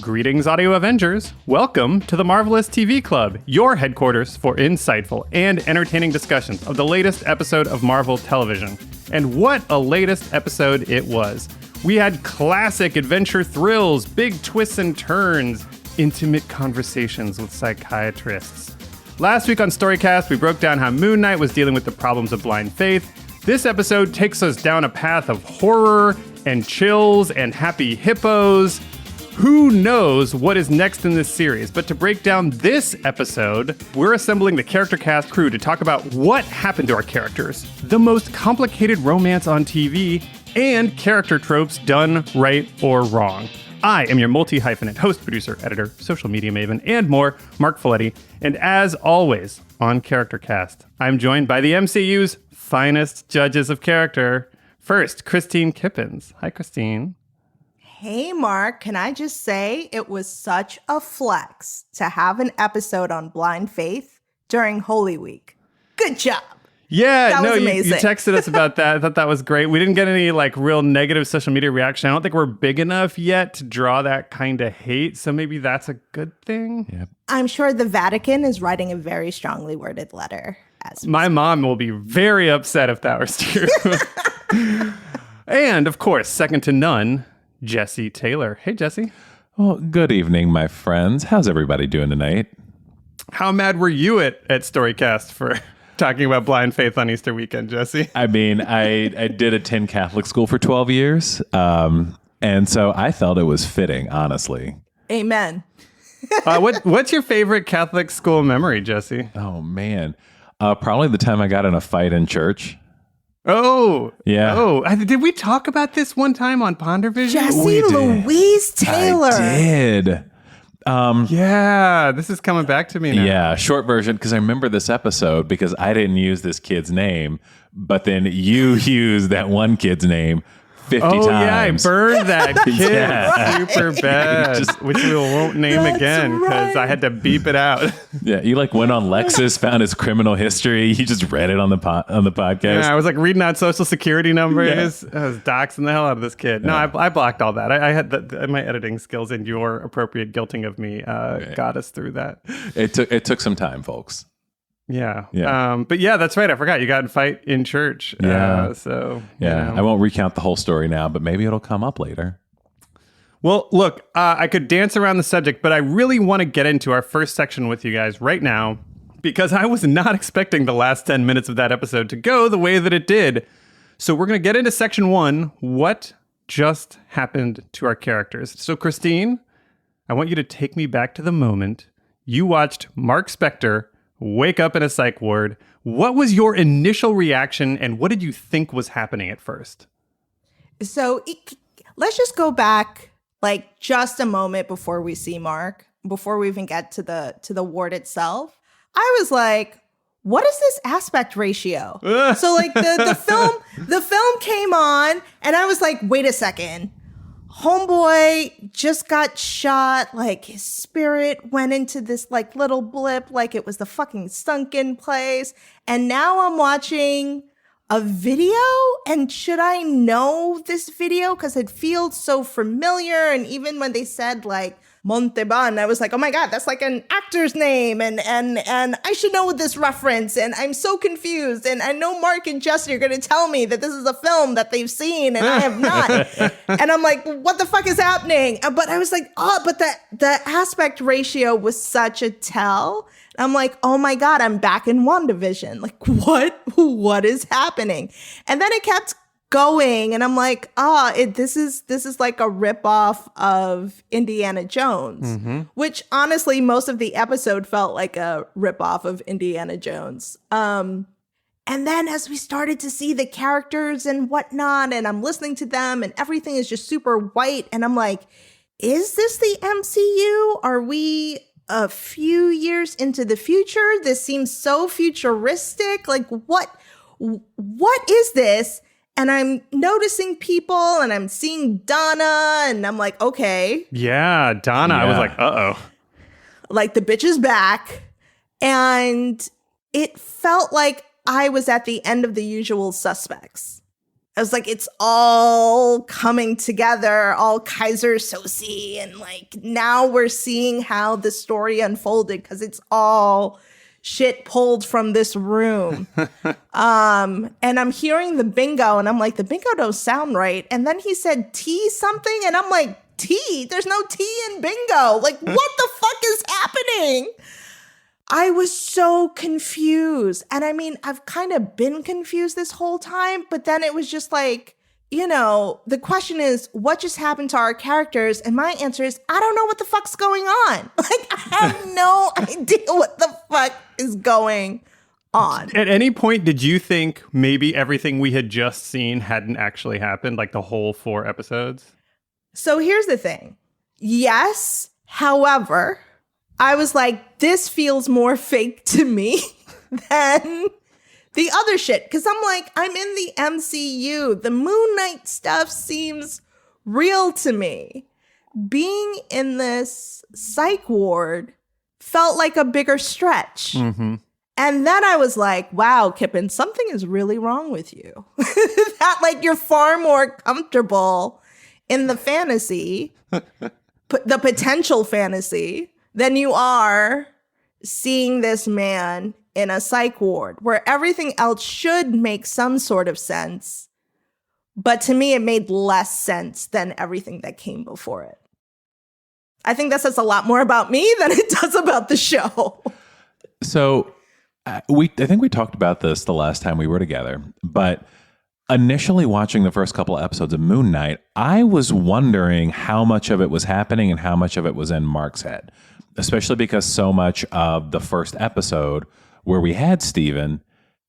Greetings, Audio Avengers. Welcome to the Marvelous TV Club, your headquarters for insightful and entertaining discussions of the latest episode of Marvel television. And what a latest episode it was. We had classic adventure thrills, big twists and turns, intimate conversations with psychiatrists. Last week on Storycast, we broke down how Moon Knight was dealing with the problems of blind faith. This episode takes us down a path of horror and chills and happy hippos. Who knows what is next in this series? But to break down this episode, we're assembling the character cast crew to talk about what happened to our characters, the most complicated romance on TV, and character tropes done right or wrong. I am your multi-hyphenate host, producer, editor, social media maven, and more, Marc Faletti. And as always, on Character Cast, I'm joined by the MCU's finest judges of character. First, Kristine Kippins. Hi, Kristine. Hey, Mark. Can I just say it was such a flex to have an episode on blind faith during Holy Week. Good job. Yeah, that was amazing. You texted us about that. I thought that was great. We didn't get any real negative social media reaction. I don't think we're big enough yet to draw that kind of hate. So maybe that's a good thing. Yep. I'm sure the Vatican is writing a very strongly worded letter. My mom will be very upset if that was true. And of course, second to none, Jesse Taylor. Hey, Jesse. Well, good evening, my friends. How's everybody doing tonight? How mad were you at Storycast for talking about blind faith on Easter weekend, Jesse? I mean, I did attend Catholic school for 12 years, and so I felt it was fitting, honestly. Amen. What's your favorite Catholic school memory, Jesse? Oh, man. Probably the time I got in a fight in church. Oh, yeah. Oh, did we talk about this one time on PonderVision? Jesse Louise Taylor. I did. Yeah, this is coming back to me now. Yeah, short version, because I remember this episode because I didn't use this kid's name, but then you used that one kid's name 50 times. Oh, yeah, I burned that kid Yeah. super bad, which we won't name again because I had to beep it out. Yeah, you went on Lexus, found his criminal history. You just read it on the podcast. Yeah, I was reading out social security numbers. I was doxing the hell out of this kid. No, I blocked all that. I had my editing skills and your appropriate guilting of me got us through that. It took some time, folks. Yeah. But yeah, that's right. I forgot you got in a fight in church. Yeah. Yeah. I won't recount the whole story now, but maybe it'll come up later. Well, look, I could dance around the subject, but I really want to get into our first section with you guys right now because I was not expecting the last 10 minutes of that episode to go the way that it did. So we're going to get into section one. What just happened to our characters? So, Kristine, I want you to take me back to the moment you watched Mark Spector wake up in a psych ward. What was your initial reaction and what did you think was happening at first? So let's just go back just a moment before we see Mark, before we even get to the ward itself. I was like, what is this aspect ratio? So the film came on and I was like, wait a second. Homeboy just got shot, his spirit went into this little blip, it was the fucking sunken place. And now I'm watching a video, and should I know this video? Because it feels so familiar. And even when they said Monteban, I was like, oh my God, that's an actor's name. And I should know this reference. And I'm so confused. And I know Mark and Jesse are going to tell me that this is a film that they've seen and I have not. And I'm like, what the fuck is happening? But I was like, but the aspect ratio was such a tell. I'm like, oh my God, I'm back in WandaVision. What is happening? And then it kept going and I'm like, this is like a ripoff of Indiana Jones, which honestly, most of the episode felt like a ripoff of Indiana Jones. And then as we started to see the characters and whatnot, and I'm listening to them and everything is just super white. And I'm like, is this the MCU? Are we a few years into the future? This seems so futuristic. What is this? And I'm noticing people and I'm seeing Donna and I'm like, okay. Yeah, Donna. Yeah. I was like, uh-oh. The bitch is back. And it felt like I was at the end of The Usual Suspects. I was like, it's all coming together, all Kaiser Soze. And like, now we're seeing how the story unfolded because it's all shit pulled from this room. And I'm hearing the bingo and I'm like, the bingo don't sound right. And then he said T something. And I'm like, T? There's no T in bingo. Like, what the fuck is happening? I was so confused. And I mean, I've kind of been confused this whole time, but then it was just like, you know, the question is, what just happened to our characters? And my answer is, I don't know what the fuck's going on. Like, I have no idea what the fuck is going on. At any point, did you think maybe everything we had just seen hadn't actually happened, like the whole 4 episodes? So here's the thing. Yes, however, I was like, this feels more fake to me than the other shit. Because I'm like, I'm in the MCU. The Moon Knight stuff seems real to me. Being in this psych ward felt like a bigger stretch. Mm-hmm. And then I was like, wow, Kippin, something is really wrong with you. That like you're far more comfortable in the fantasy, the potential fantasy, than you are seeing this man in a psych ward where everything else should make some sort of sense. But to me, it made less sense than everything that came before it. I think that says a lot more about me than it does about the show. So I think we talked about this the last time we were together, but initially watching the first couple of episodes of Moon Knight, I was wondering how much of it was happening and how much of it was in Marc's head, especially because so much of the first episode where we had Steven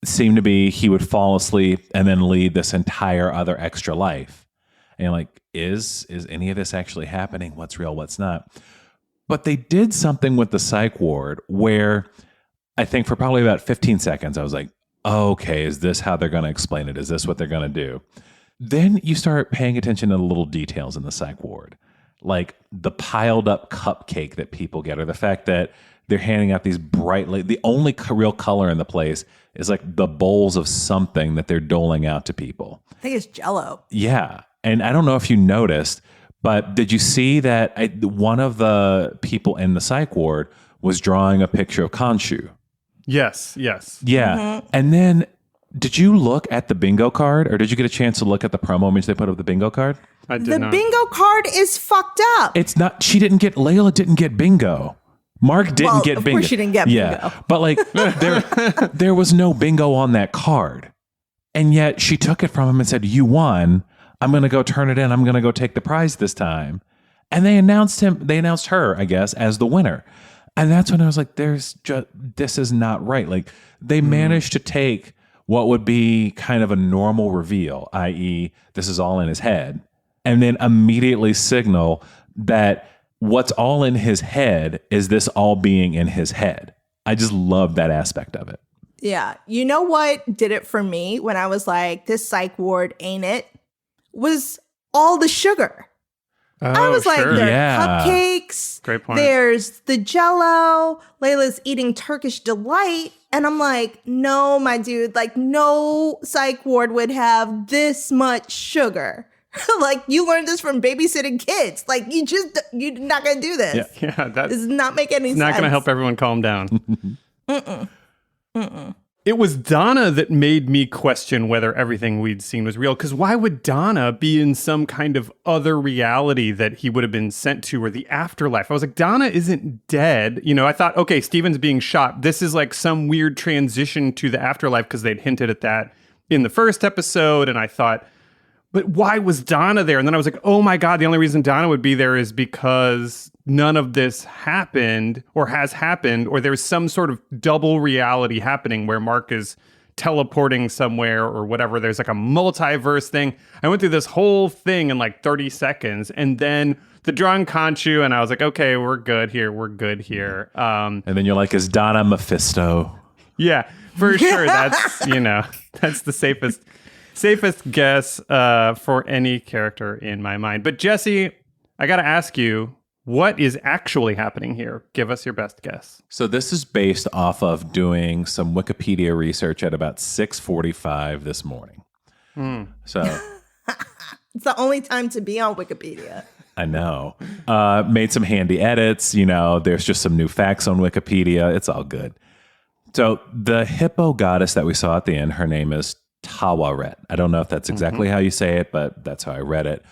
seemed to be he would fall asleep and then lead this entire other extra life. And you're like, is any of this actually happening? What's real? What's not? But they did something with the psych ward where I think for probably about 15 seconds, I was like, okay, is this how they're going to explain it? Is this what they're going to do? Then you start paying attention to the little details in the psych ward, like the piled up cupcake that people get, or the fact that they're handing out these the only real color in the place is like the bowls of something that they're doling out to people. I think it's jell-o. Yeah. And I don't know if you noticed, but did you see that one of the people in the psych ward was drawing a picture of Khonshu? Yes. Yeah. Mm-hmm. And then did you look at the bingo card, or did you get a chance to look at the promo image they put of the bingo card? I did the not. bingo card is fucked up. It's not, Layla didn't get bingo. Marc didn't get bingo. Of course she didn't get bingo. Yeah. But like there was no bingo on that card. And yet she took it from him and said, you won. I'm going to go turn it in. I'm going to go take the prize this time. And they announced her, I guess, as the winner. And that's when I was like, this is not right. Like they managed to take what would be kind of a normal reveal, i.e. this is all in his head, and then immediately signal that what's all in his head is this all being in his head. I just love that aspect of it. Yeah. You know what did it for me when I was like, this psych ward ain't it? Was all the sugar. I was like, sure. there are cupcakes. Great point. There's the jell-o. Layla's eating Turkish delight. And I'm like, no, my dude, like no psych ward would have this much sugar. Like you learned this from babysitting kids. Like you're not going to do this. Yeah. That does not make any sense. Not going to help everyone calm down. It was Donna that made me question whether everything we'd seen was real. Because why would Donna be in some kind of other reality that he would have been sent to, or the afterlife? I was like, Donna isn't dead. You know, I thought, okay, Steven's being shot. This is like some weird transition to the afterlife because they'd hinted at that in the first episode. And I thought, but why was Donna there? And then I was like, oh my God, the only reason Donna would be there is because none of this happened or has happened, or there's some sort of double reality happening where Marc is teleporting somewhere or whatever. There's like a multiverse thing. I went through this whole thing in like 30 seconds, and then the drawing Khonshu, and I was like, okay, we're good here. And then you're like, is Donna Mephisto? Yeah, for sure. That's, that's the safest guess for any character in my mind. But Jesse, I got to ask you, what is actually happening here? Give us your best guess. So this is based off of doing some Wikipedia research at about 6:45 this morning. So It's the only time to be on Wikipedia. I know. Made some handy edits. There's just some new facts on Wikipedia. It's all good. So the hippo goddess that we saw at the end, her name is Tawaret. I don't know if that's exactly how you say it, but that's how I read it.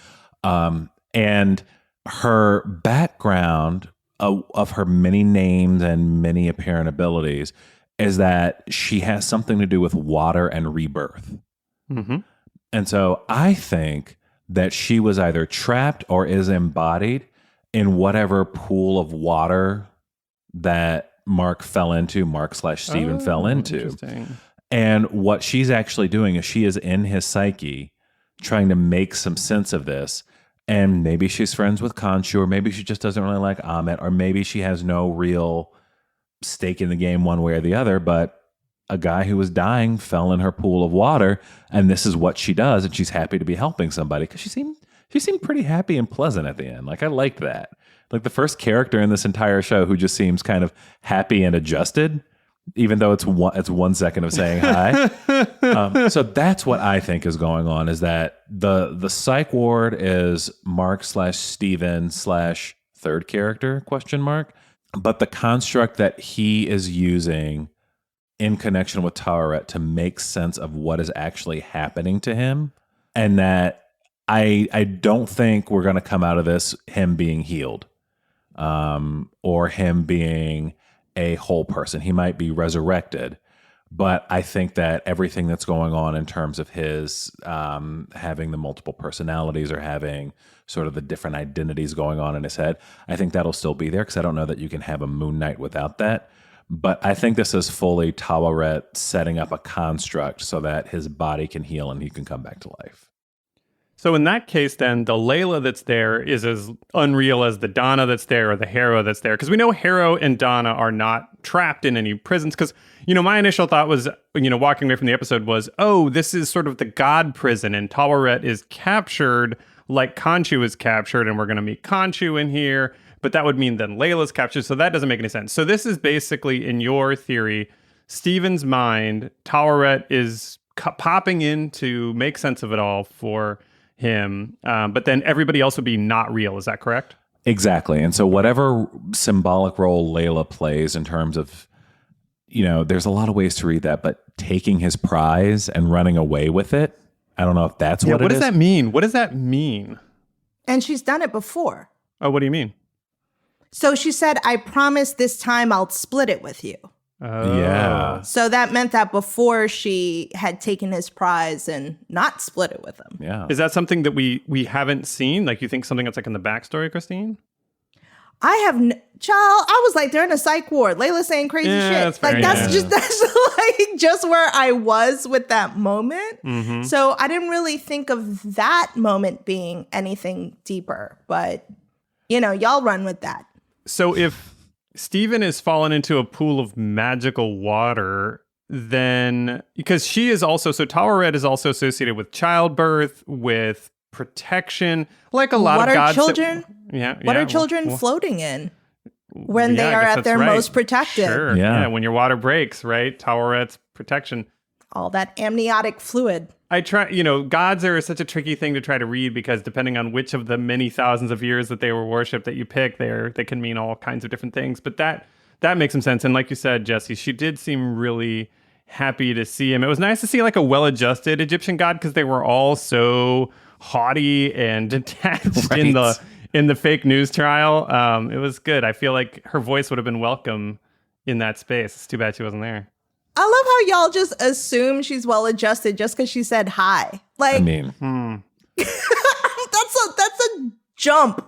And her background of her many names and many apparent abilities is that she has something to do with water and rebirth. And so I think that she was either trapped or is embodied in whatever pool of water that Marc /Steven fell into. Interesting. And what she's actually doing is she is in his psyche trying to make some sense of this. And maybe she's friends with Khonshu, or maybe she just doesn't really like Amit, or maybe she has no real stake in the game one way or the other, but a guy who was dying fell in her pool of water, and this is what she does, and she's happy to be helping somebody because she seemed pretty happy and pleasant at the end. Like, I liked that. Like, the first character in this entire show who just seems kind of happy and adjusted, even though it's 1 second of saying hi. So that's what I think is going on, is that the psych ward is Marc /Steven / third character ? But the construct that he is using in connection with Tawaret to make sense of what is actually happening to him, and that I don't think we're going to come out of this him being healed, or him being a whole person. He might be resurrected, but I think that everything that's going on in terms of his having the multiple personalities, or having sort of the different identities going on in his head, I think that'll still be there, because I don't know that you can have a Moon Knight without that. But I think this is fully Tawaret setting up a construct so that his body can heal and he can come back to life. So in that case, then, the Layla that's there is as unreal as the Donna that's there, or the Harrow that's there. Because we know Harrow and Donna are not trapped in any prisons. Because, my initial thought was, walking away from the episode was, oh, this is sort of the God prison, and Tawaret is captured like Khonshu is captured, and we're going to meet Khonshu in here. But that would mean then Layla's captured, so that doesn't make any sense. So this is basically, in your theory, Steven's mind, Tawaret is popping in to make sense of it all for him, but then everybody else would be not real. Is that correct? Exactly. And so whatever symbolic role Layla plays in terms of, there's a lot of ways to read that, but taking his prize and running away with it, I don't know if that's what it is. What does that mean? What does that mean? And she's done it before. Oh, what do you mean? So she said, I promise this time I'll split it with you. Oh. Yeah. So that meant that before she had taken his prize and not split it with him. Yeah. Is that something that we haven't seen? Like, you think something that's like in the backstory, Kristine? I have, child, I was like, they're in a psych ward. Layla saying crazy shit. That's fair, like, that's like just where I was with that moment. Mm-hmm. So I didn't really think of that moment being anything deeper. But, y'all run with that. So if Steven is fallen into a pool of magical water, then, because she is also, so Tawaret is also associated with childbirth, with protection, like a lot of gods. Children? What are children well, floating in when they are at their most protected? Sure. Yeah. When your water breaks, right? Tawaret's protection. All that amniotic fluid. I try, gods are such a tricky thing to try to read, because depending on which of the many thousands of years that they were worshipped that you pick, they can mean all kinds of different things. But that makes some sense. And like you said, Jesse, she did seem really happy to see him. It was nice to see like a well-adjusted Egyptian god, because they were all so haughty and detached in the fake news trial. It was good. I feel like her voice would have been welcome in that space. It's too bad she wasn't there. I love how y'all just assume she's well-adjusted just because she said hi. Like, I mean, that's a jump.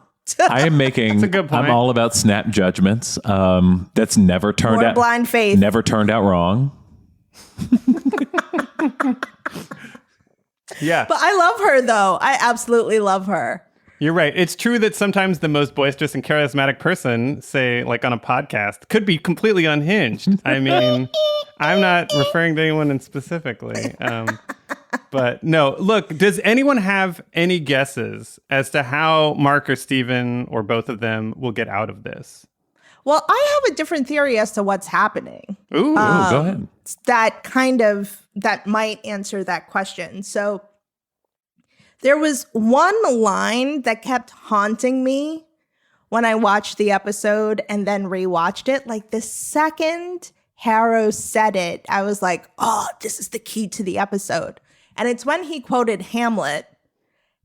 I am making. That's a good point. I'm all about snap judgments. That's never turned out. Blind faith. Never turned out wrong. Yeah, but I love her though. I absolutely love her. You're right. It's true that sometimes the most boisterous and charismatic person, say, like on a podcast, could be completely unhinged. I mean, I'm not referring to anyone in specifically. But no, look, does anyone have any guesses as to how Marc or Steven, or both of them, will get out of this? Well, I have a different theory as to what's happening. Ooh, go ahead. That might answer that question. So There was one line that kept haunting me when I watched the episode and then rewatched it. Like the second Harrow said it, I was like, oh, this is the key to the episode. And it's when he quoted Hamlet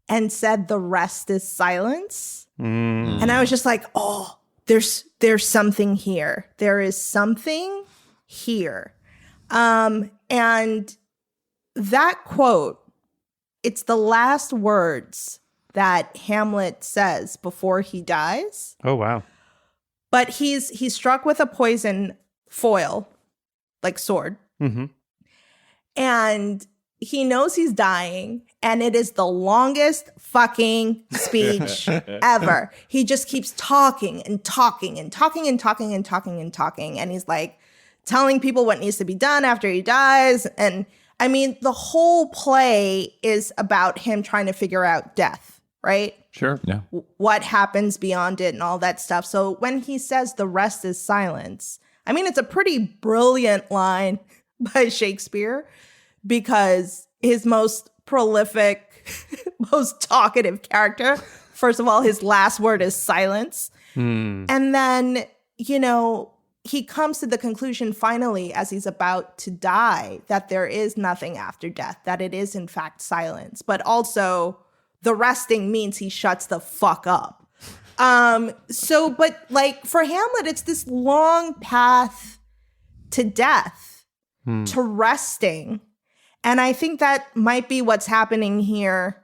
and said, "The rest is silence." And I was just like, oh, there's something here. There is something here. And that quote, it's the last words that Hamlet says before he dies. Oh, wow. But he's struck with a poison foil, like sword. Mm-hmm. And he knows he's dying, and it is the longest fucking speech ever. He just keeps talking and talking and talking and talking and talking and talking. And he's like telling people what needs to be done after he dies. And I mean, the whole play is about him trying to figure out death, right? Sure. Yeah. What happens beyond it and all that stuff. So when he says the rest is silence, I mean, it's a pretty brilliant line by Shakespeare, because his most prolific, most talkative character, first of all, his last word is silence. And then, you know, he comes to the conclusion finally, as he's about to die, that there is nothing after death, that it is in fact silence. But also the resting means he shuts the fuck up. But like for Hamlet, it's this long path to death, to resting. And I think that might be what's happening here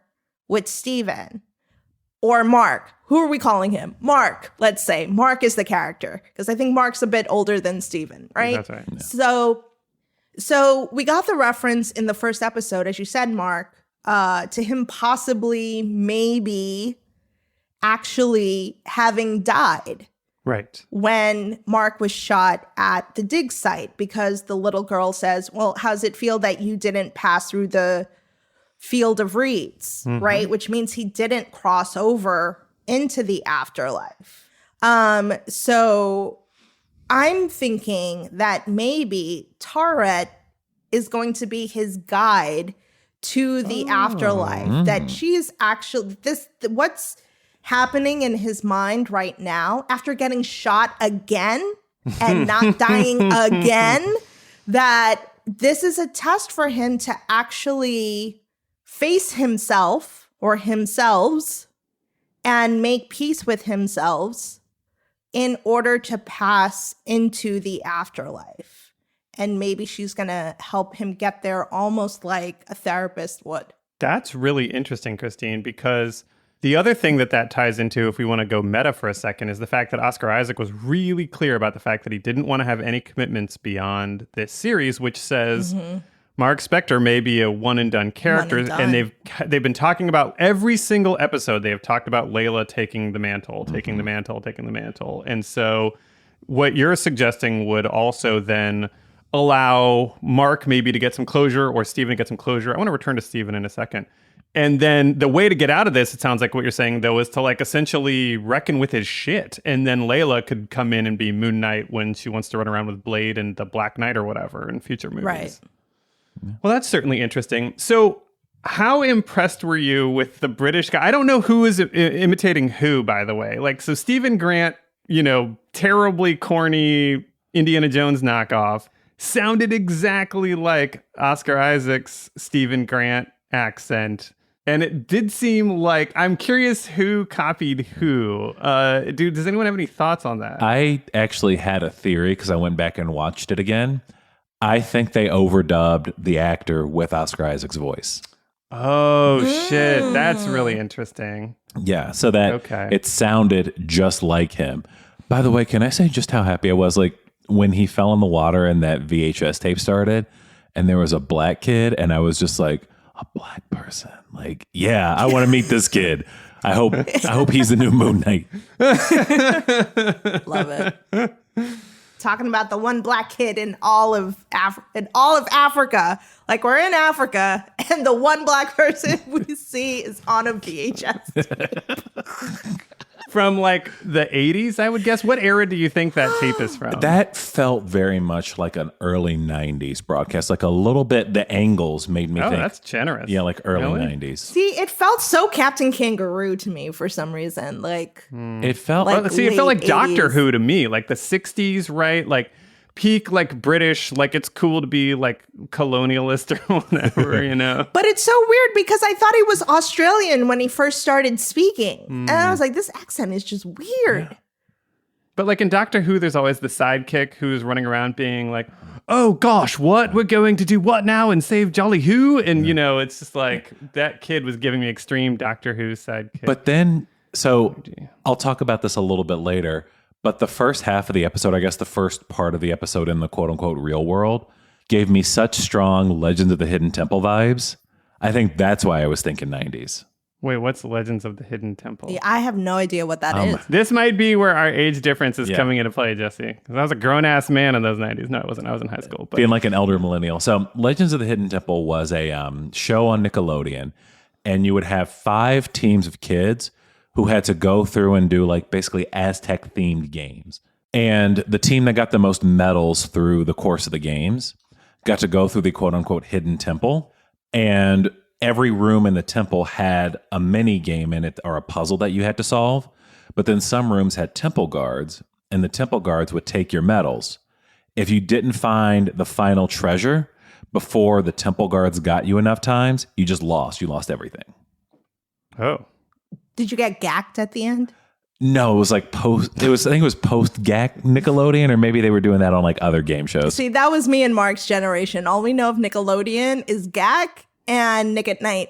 with Steven or Marc. Who are we calling him? Marc, let's say. Marc is the character, because I think Marc's a bit older than Steven, right? That's right. Yeah. So we got the reference in the first episode, as you said, Marc, to him possibly, maybe, actually having died. Right. When Marc was shot at the dig site, because the little girl says, well, how's it feel that you didn't pass through the field of reeds, right? Which means he didn't cross over into the afterlife. So I'm thinking that maybe Taret is going to be his guide to the afterlife, that she's actually, what's happening in his mind right now after getting shot again and not dying again, that this is a test for him to actually face himself or themselves and make peace with themselves in order to pass into the afterlife. And maybe she's going to help him get there almost like a therapist would. That's really interesting, Kristine, because the other thing that ties into, if we want to go meta for a second, is the fact that Oscar Isaac was really clear about the fact that he didn't want to have any commitments beyond this series, which says Mark Spector may be a one-and-done character. And they've been talking about every single episode. They have talked about Layla taking the mantle, taking the mantle. And so what you're suggesting would also then allow Mark maybe to get some closure, or Steven to get some closure. I want to return to Steven in a second. And then the way to get out of this, it sounds like what you're saying, though, is to like essentially reckon with his shit. And then Layla could come in and be Moon Knight when she wants to run around with Blade and the Black Knight or whatever in future movies. Right. Well, that's certainly interesting. So how impressed were you with the British guy? I don't know who is imitating who, by the way. Like, so Stephen Grant, you know, terribly corny Indiana Jones knockoff, sounded exactly like Oscar Isaac's Stephen Grant accent. And it did seem like, I'm curious who copied who. Does anyone have any thoughts on that? I actually had a theory because I went back and watched it again. I think they overdubbed the actor with Oscar Isaac's voice. Oh, shit. That's really interesting. Yeah, so that it sounded just like him. By the way, can I say just how happy I was? Like when he fell in the water and that VHS tape started and there was a black kid and I was just like, a black person. Like, yeah, I want to meet this kid. I hope he's the new Moon Knight. Love it. Talking about the one black kid in all of Africa. Like, we're in Africa and the one black person we see is on a VHS. from like the 80s, I would guess. What era do you think that tape is from? That felt very much like an early 90s broadcast. Like a little bit, the angles made me think. Oh, that's generous. Yeah, like early Really? 90s. See, it felt so Captain Kangaroo to me for some reason. Like, It felt Like- Well, see, it felt like late Doctor 80s. Who to me, like the 60s, right? Like peak, like British, like it's cool to be like colonialist or whatever, you know? but it's so weird because I thought he was Australian when he first started speaking. And I was like, this accent is just weird. But like in Doctor Who, there's always the sidekick who's running around being like, oh gosh, what? We're going to do what now and save Jolly Who? And, you know, it's just like that kid was giving me extreme Doctor Who sidekick. But then, so I'll talk about this a little bit later, but the first half of the episode, I guess the first part of the episode in the quote unquote real world, gave me such strong Legends of the Hidden Temple vibes. I think that's why I was thinking 90s. Wait, what's Legends of the Hidden Temple? Yeah, I have no idea what that is. This might be where our age difference is Yeah. coming into play, Jesse. Because I was a grown-ass man in those 90s. No, I wasn't. I was in high school. But Being like an elder millennial. So Legends of the Hidden Temple was a show on Nickelodeon, and you would have 5 teams of kids who had to go through and do like basically Aztec themed games. And the team that got the most medals through the course of the games got to go through the quote unquote hidden temple. And every room in the temple had a mini game in it or a puzzle that you had to solve. But then some rooms had temple guards, and the temple guards would take your medals. If you didn't find the final treasure before the temple guards got you enough times, you just lost. You lost everything. oh, Did you get gacked at the end? No, it was like post. I think it was post GAC Nickelodeon, or maybe they were doing that on like other game shows. See, that was me and Mark's generation. All we know of Nickelodeon is Gack and Nick at Night.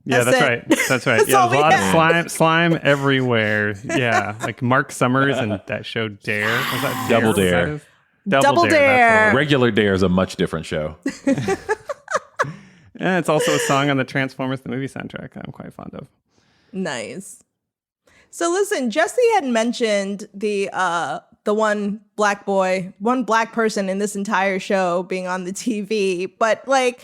yeah, that's it. right. That's right. That's Yeah, all there's a we lot had. of slime everywhere. Yeah, like Mark Summers and that show Dare. Was that Double Was that Dare. his- Double that's Dare. the one. Regular Dare is a much different show. And it's also a song on the Transformers the movie soundtrack that I'm quite fond of. Nice. So listen, Jesse had mentioned the one black person in this entire show being on the TV, but like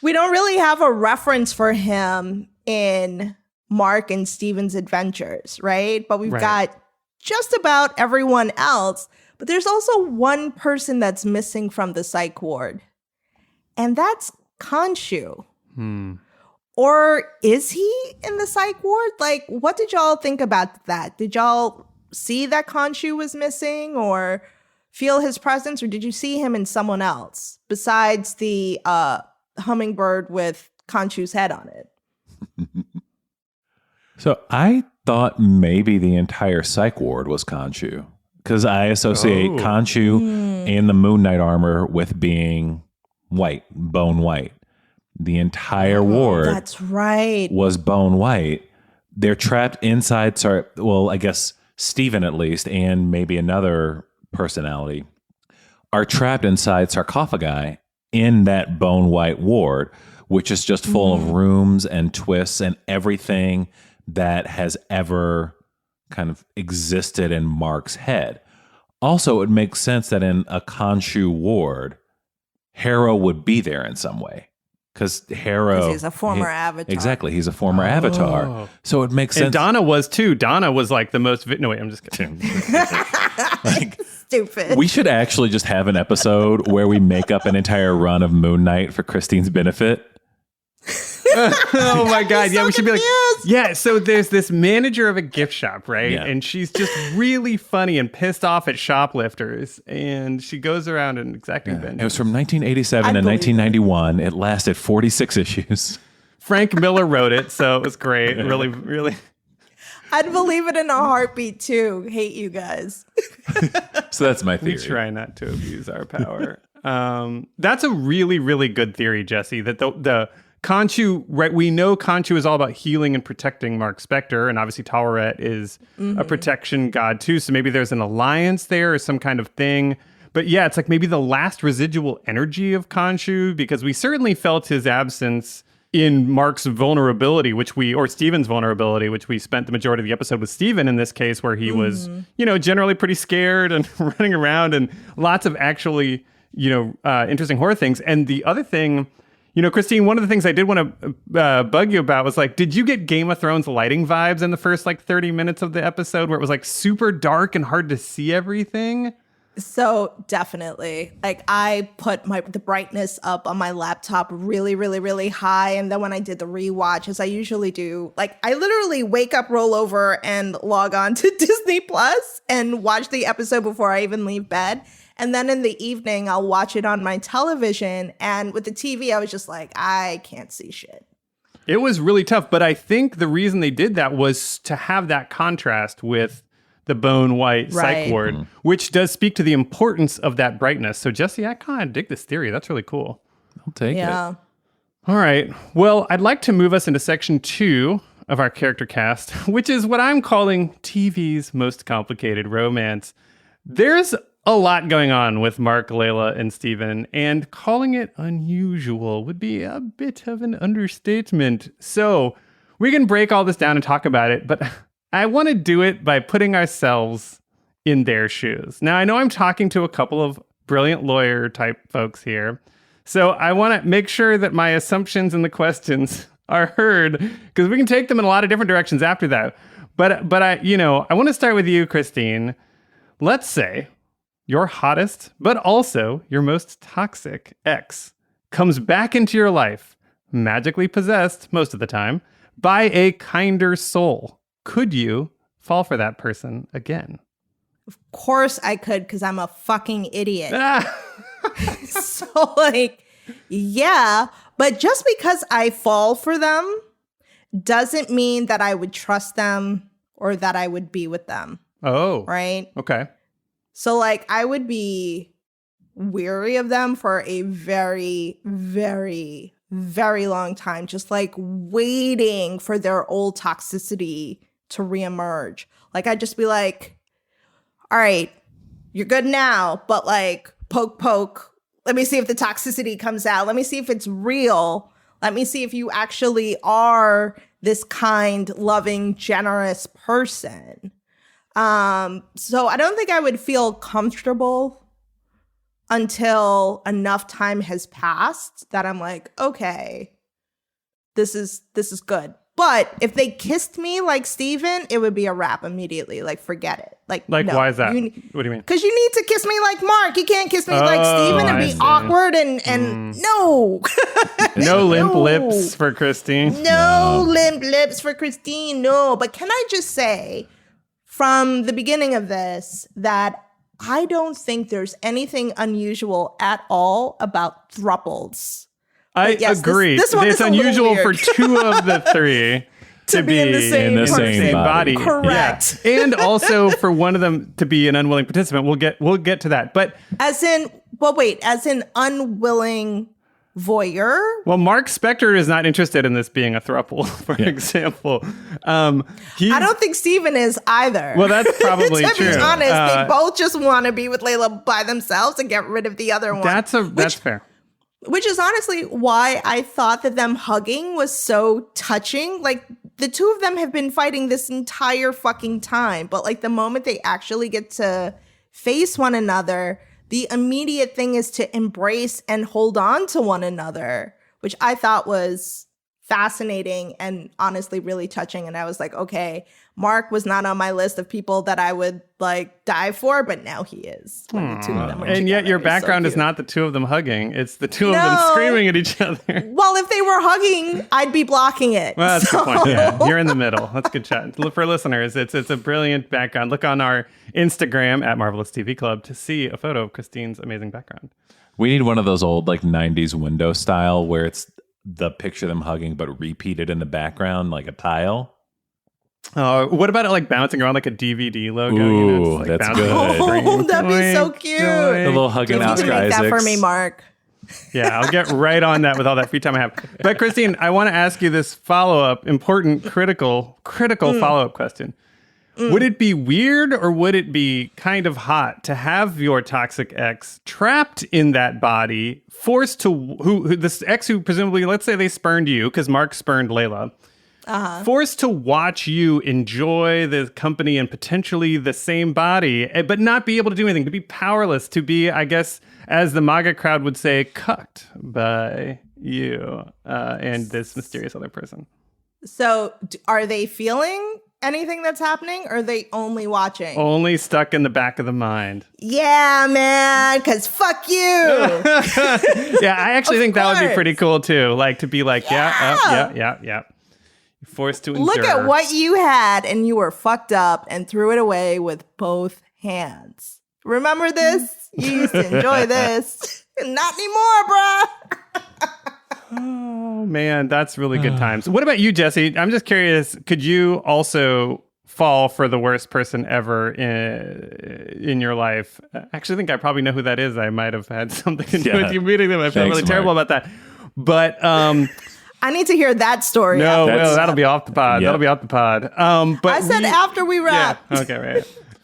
we don't really have a reference for him in Marc and Steven's adventures, right? But we've Right. got just about everyone else. But there's also one person that's missing from the psych ward, and that's Khonshu. Or is he in the psych ward? Like, what did y'all think about that? Did y'all see that Khonshu was missing or feel his presence? Or did you see him in someone else besides the hummingbird with Khonshu's head on it? So I thought maybe the entire psych ward was Khonshu, because I associate Khonshu and the Moon Knight armor with being white, bone white. The entire ward That's right. was bone white. They're trapped inside, I guess Steven at least, and maybe another personality, are trapped inside sarcophagi in that bone white ward, which is just full of rooms and twists and everything that has ever kind of existed in Mark's head. Also, it makes sense that in a Khonshu ward, Harrow would be there in some way. Because Harrow... 'Cause he's a former Avatar. Exactly. He's a former Avatar. So it makes sense. And Donna was too. Donna was like the most... No, wait, I'm just kidding. Stupid. We should actually just have an episode where we make up an entire run of Moon Knight for Kristine's benefit. Oh my God. Yeah, so we should be like, confused. yeah, so there's this manager of a gift shop, right? Yeah. And she's just really funny and pissed off at shoplifters. And she goes around and exacting It vengeance. was from 1987 to believe it. 1991. It lasted 46 issues. Frank Miller wrote it, so it was great. Really, really. I'd believe it in a heartbeat too. Hate you guys. So that's my We theory. try not to abuse our power. That's a really, really good theory, Jesse, that the Khonshu, right? We know Khonshu is all about healing and protecting Mark Spector, and obviously Taweret is a protection god too. So maybe there's an alliance there or some kind of thing. But yeah, it's like maybe the last residual energy of Khonshu, because we certainly felt his absence in Mark's vulnerability, or Steven's vulnerability, which we spent the majority of the episode with Steven in this case, where he was, generally pretty scared and running around and lots of actually, interesting horror things. And the other thing You know, Kristine, one of the things I did want to bug you about was like, did you get Game of Thrones lighting vibes in the first like 30 minutes of the episode where it was like super dark and hard to see everything? So definitely, like I put the brightness up on my laptop really, really, really high. And then when I did the rewatch, as I usually do, like I literally wake up, roll over and log on to Disney Plus and watch the episode before I even leave bed. And then in the evening, I'll watch it on my television. And with the TV, I was just like, I can't see shit. It was really tough. But I think the reason they did that was to have that contrast with the bone white psych ward, which does speak to the importance of that brightness. So, Jesse, I kind of dig this theory. That's really cool. I'll take it. Yeah. All right. Well, I'd like to move us into section 2 of our character cast, which is what I'm calling TV's most complicated romance. There's a lot going on with Marc, Layla, and Steven, and calling it unusual would be a bit of an understatement. So we can break all this down and talk about it, but I want to do it by putting ourselves in their shoes. Now, I know I'm talking to a couple of brilliant lawyer type folks here, so I want to make sure that my assumptions and the questions are heard, because we can take them in a lot of different directions after that. But I want to start with you, Kristine. Let's say your hottest, but also your most toxic ex comes back into your life, magically possessed most of the time, by a kinder soul. Could you fall for that person again? Of course I could, because I'm a fucking idiot. So, like, yeah. But just because I fall for them doesn't mean that I would trust them or that I would be with them. Oh. Right? Okay. So, like, I would be weary of them for a very, very, very long time, just like waiting for their old toxicity to reemerge. Like, I'd just be like, all right, you're good now, but like, poke, poke. Let me see if the toxicity comes out. Let me see if it's real. Let me see if you actually are this kind, loving, generous person. So I don't think I would feel comfortable until enough time has passed that I'm like, okay, this is good. But if they kissed me like Steven, it would be a wrap immediately. Like, forget it. Like no. Why is that? What do you mean? Because you need to kiss me like Marc. You can't kiss me like Steven and be awkward and no. No limp lips for Kristine. No limp lips for Kristine. No. But can I just say, from the beginning of this, that I don't think there's anything unusual at all about thruples. I agree. This one it's is unusual for two of the three to be in the same body. Correct. Yeah. And also for one of them to be an unwilling participant. We'll get to that. But as in unwilling voyeur. Well, Mark Spector is not interested in this being a throuple, for example. I don't think Steven is either. Well, that's probably to true. To be honest, they both just want to be with Layla by themselves and get rid of the other one. That's fair. Which is honestly why I thought that them hugging was so touching. Like, the two of them have been fighting this entire fucking time. But, like, the moment they actually get to face one another, the immediate thing is to embrace and hold on to one another, which I thought was fascinating and honestly really touching. And I was like, okay, Marc was not on my list of people that I would like die for, but now he is. When the two of them are and yet your background is not the two of them hugging. It's the two of them screaming at each other. Well, if they were hugging, I'd be blocking it. Well, that's a good point. Yeah, you're in the middle. That's a good chat. For listeners, it's a brilliant background. Look on our Instagram at Marvelous TV Club to see a photo of Kristine's amazing background. We need one of those old like 90s window style where it's the picture of them hugging, but repeated in the background like a tile. What about it like bouncing around like a DVD logo? Ooh, like that's good. Oh, that'd be so cute. The little hugging Oscar You need to make Isaacs. that for me, Marc. Yeah, I'll get right on that with all that free time I have. But Kristine, I want to ask you this follow-up, important, critical follow-up question. Would it be weird or would it be kind of hot to have your toxic ex trapped in that body, forced to who this ex who presumably, let's say they spurned you because Marc spurned Layla, forced to watch you enjoy the company and potentially the same body, but not be able to do anything, to be powerless, to be, I guess, as the MAGA crowd would say, cucked by you and this mysterious other person. So are they feeling anything that's happening, or are they only watching? Only stuck in the back of the mind. Yeah, man, because fuck you. Yeah, I actually think that would be course. pretty cool too. Like to be like, yeah. You're forced to endure. Look at what you had, and you were fucked up and threw it away with both hands. Remember this? You used to enjoy this. Not anymore, bruh. Oh, man, that's really good times. What about you, Jesse? I'm just curious, could you also fall for the worst person ever in your life? I actually think I probably know who that is. I might have had something to do with you meeting them. I feel really terrible about that. But I need to hear that story. no, that'll be off the pod. Yep. That'll be off the pod. But I said after we wrap. Yeah, okay,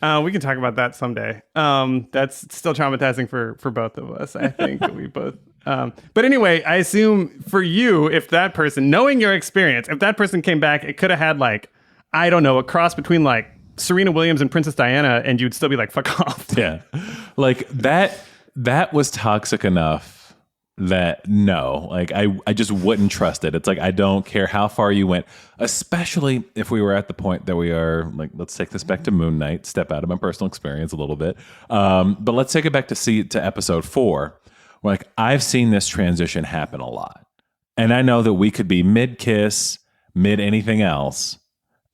right. We can talk about that someday. That's still traumatizing for both of us. I think we both. But anyway, I assume for you, if that person, knowing your experience, if that person came back, it could have had like, I don't know, a cross between like Serena Williams and Princess Diana, and you'd still be like, fuck off. Yeah. Like that was toxic enough that no, like I just wouldn't trust it. It's like, I don't care how far you went, especially if we were at the point that we are like, let's take this back to Moon Knight, step out of my personal experience a little bit. But let's take it back to episode 4. Like, I've seen this transition happen a lot. And I know that we could be mid-kiss, mid-anything else.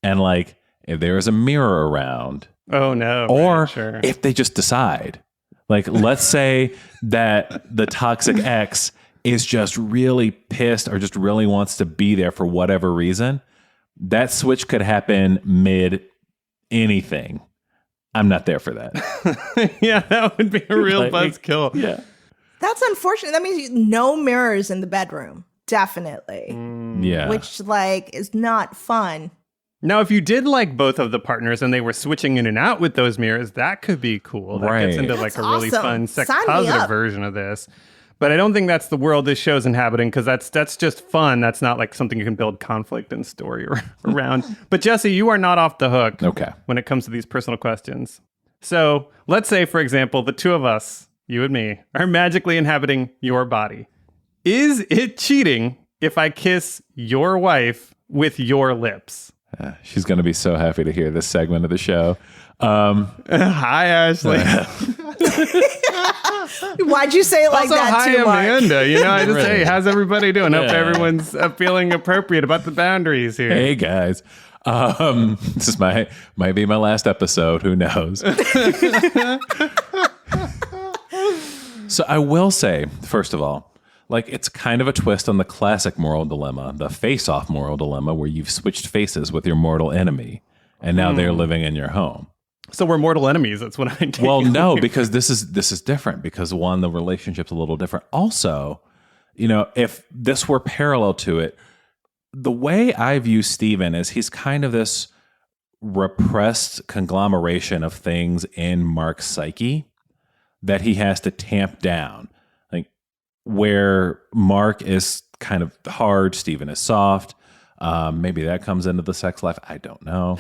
And, like, if there is a mirror around. Oh, no. Or right, sure. if they just decide. Like, let's say that the toxic ex is just really pissed or just really wants to be there for whatever reason. That switch could happen mid-anything. I'm not there for that. Yeah, that would be a real buzzkill. Yeah. That's unfortunate. That means no mirrors in the bedroom. Definitely. Yeah. Which, like, is not fun. Now, if you did like both of the partners and they were switching in and out with those mirrors, that could be cool. That gets into like a really awesome. fun, sex Sign me positive up. version of this. But I don't think that's the world this show's inhabiting, because that's just fun. That's not like something you can build conflict and story around. But Jesse, you are not off the hook when it comes to these personal questions. So let's say, for example, the two of us, you and me, are magically inhabiting your body. Is it cheating if I kiss your wife with your lips? She's going to be so happy to hear this segment of the show. Hi, Ashley. Why'd you say it like Also, that hi, too, Mark? Amanda. You know, I just, Right. hey, how's everybody doing? Hope Yeah. everyone's feeling appropriate about the boundaries here. Hey guys, this might be my last episode. Who knows? So I will say, first of all, like, it's kind of a twist on the classic moral dilemma, the face-off moral dilemma, where you've switched faces with your mortal enemy, and now they're living in your home. So we're mortal enemies. That's what I take. Well, no, because this is different. Because one, the relationship's a little different. Also, you know, if this were parallel to it, the way I view Steven is he's kind of this repressed conglomeration of things in Mark's psyche that he has to tamp down. Like, where Mark is kind of hard, Steven is soft. Maybe that comes into the sex life. I don't know.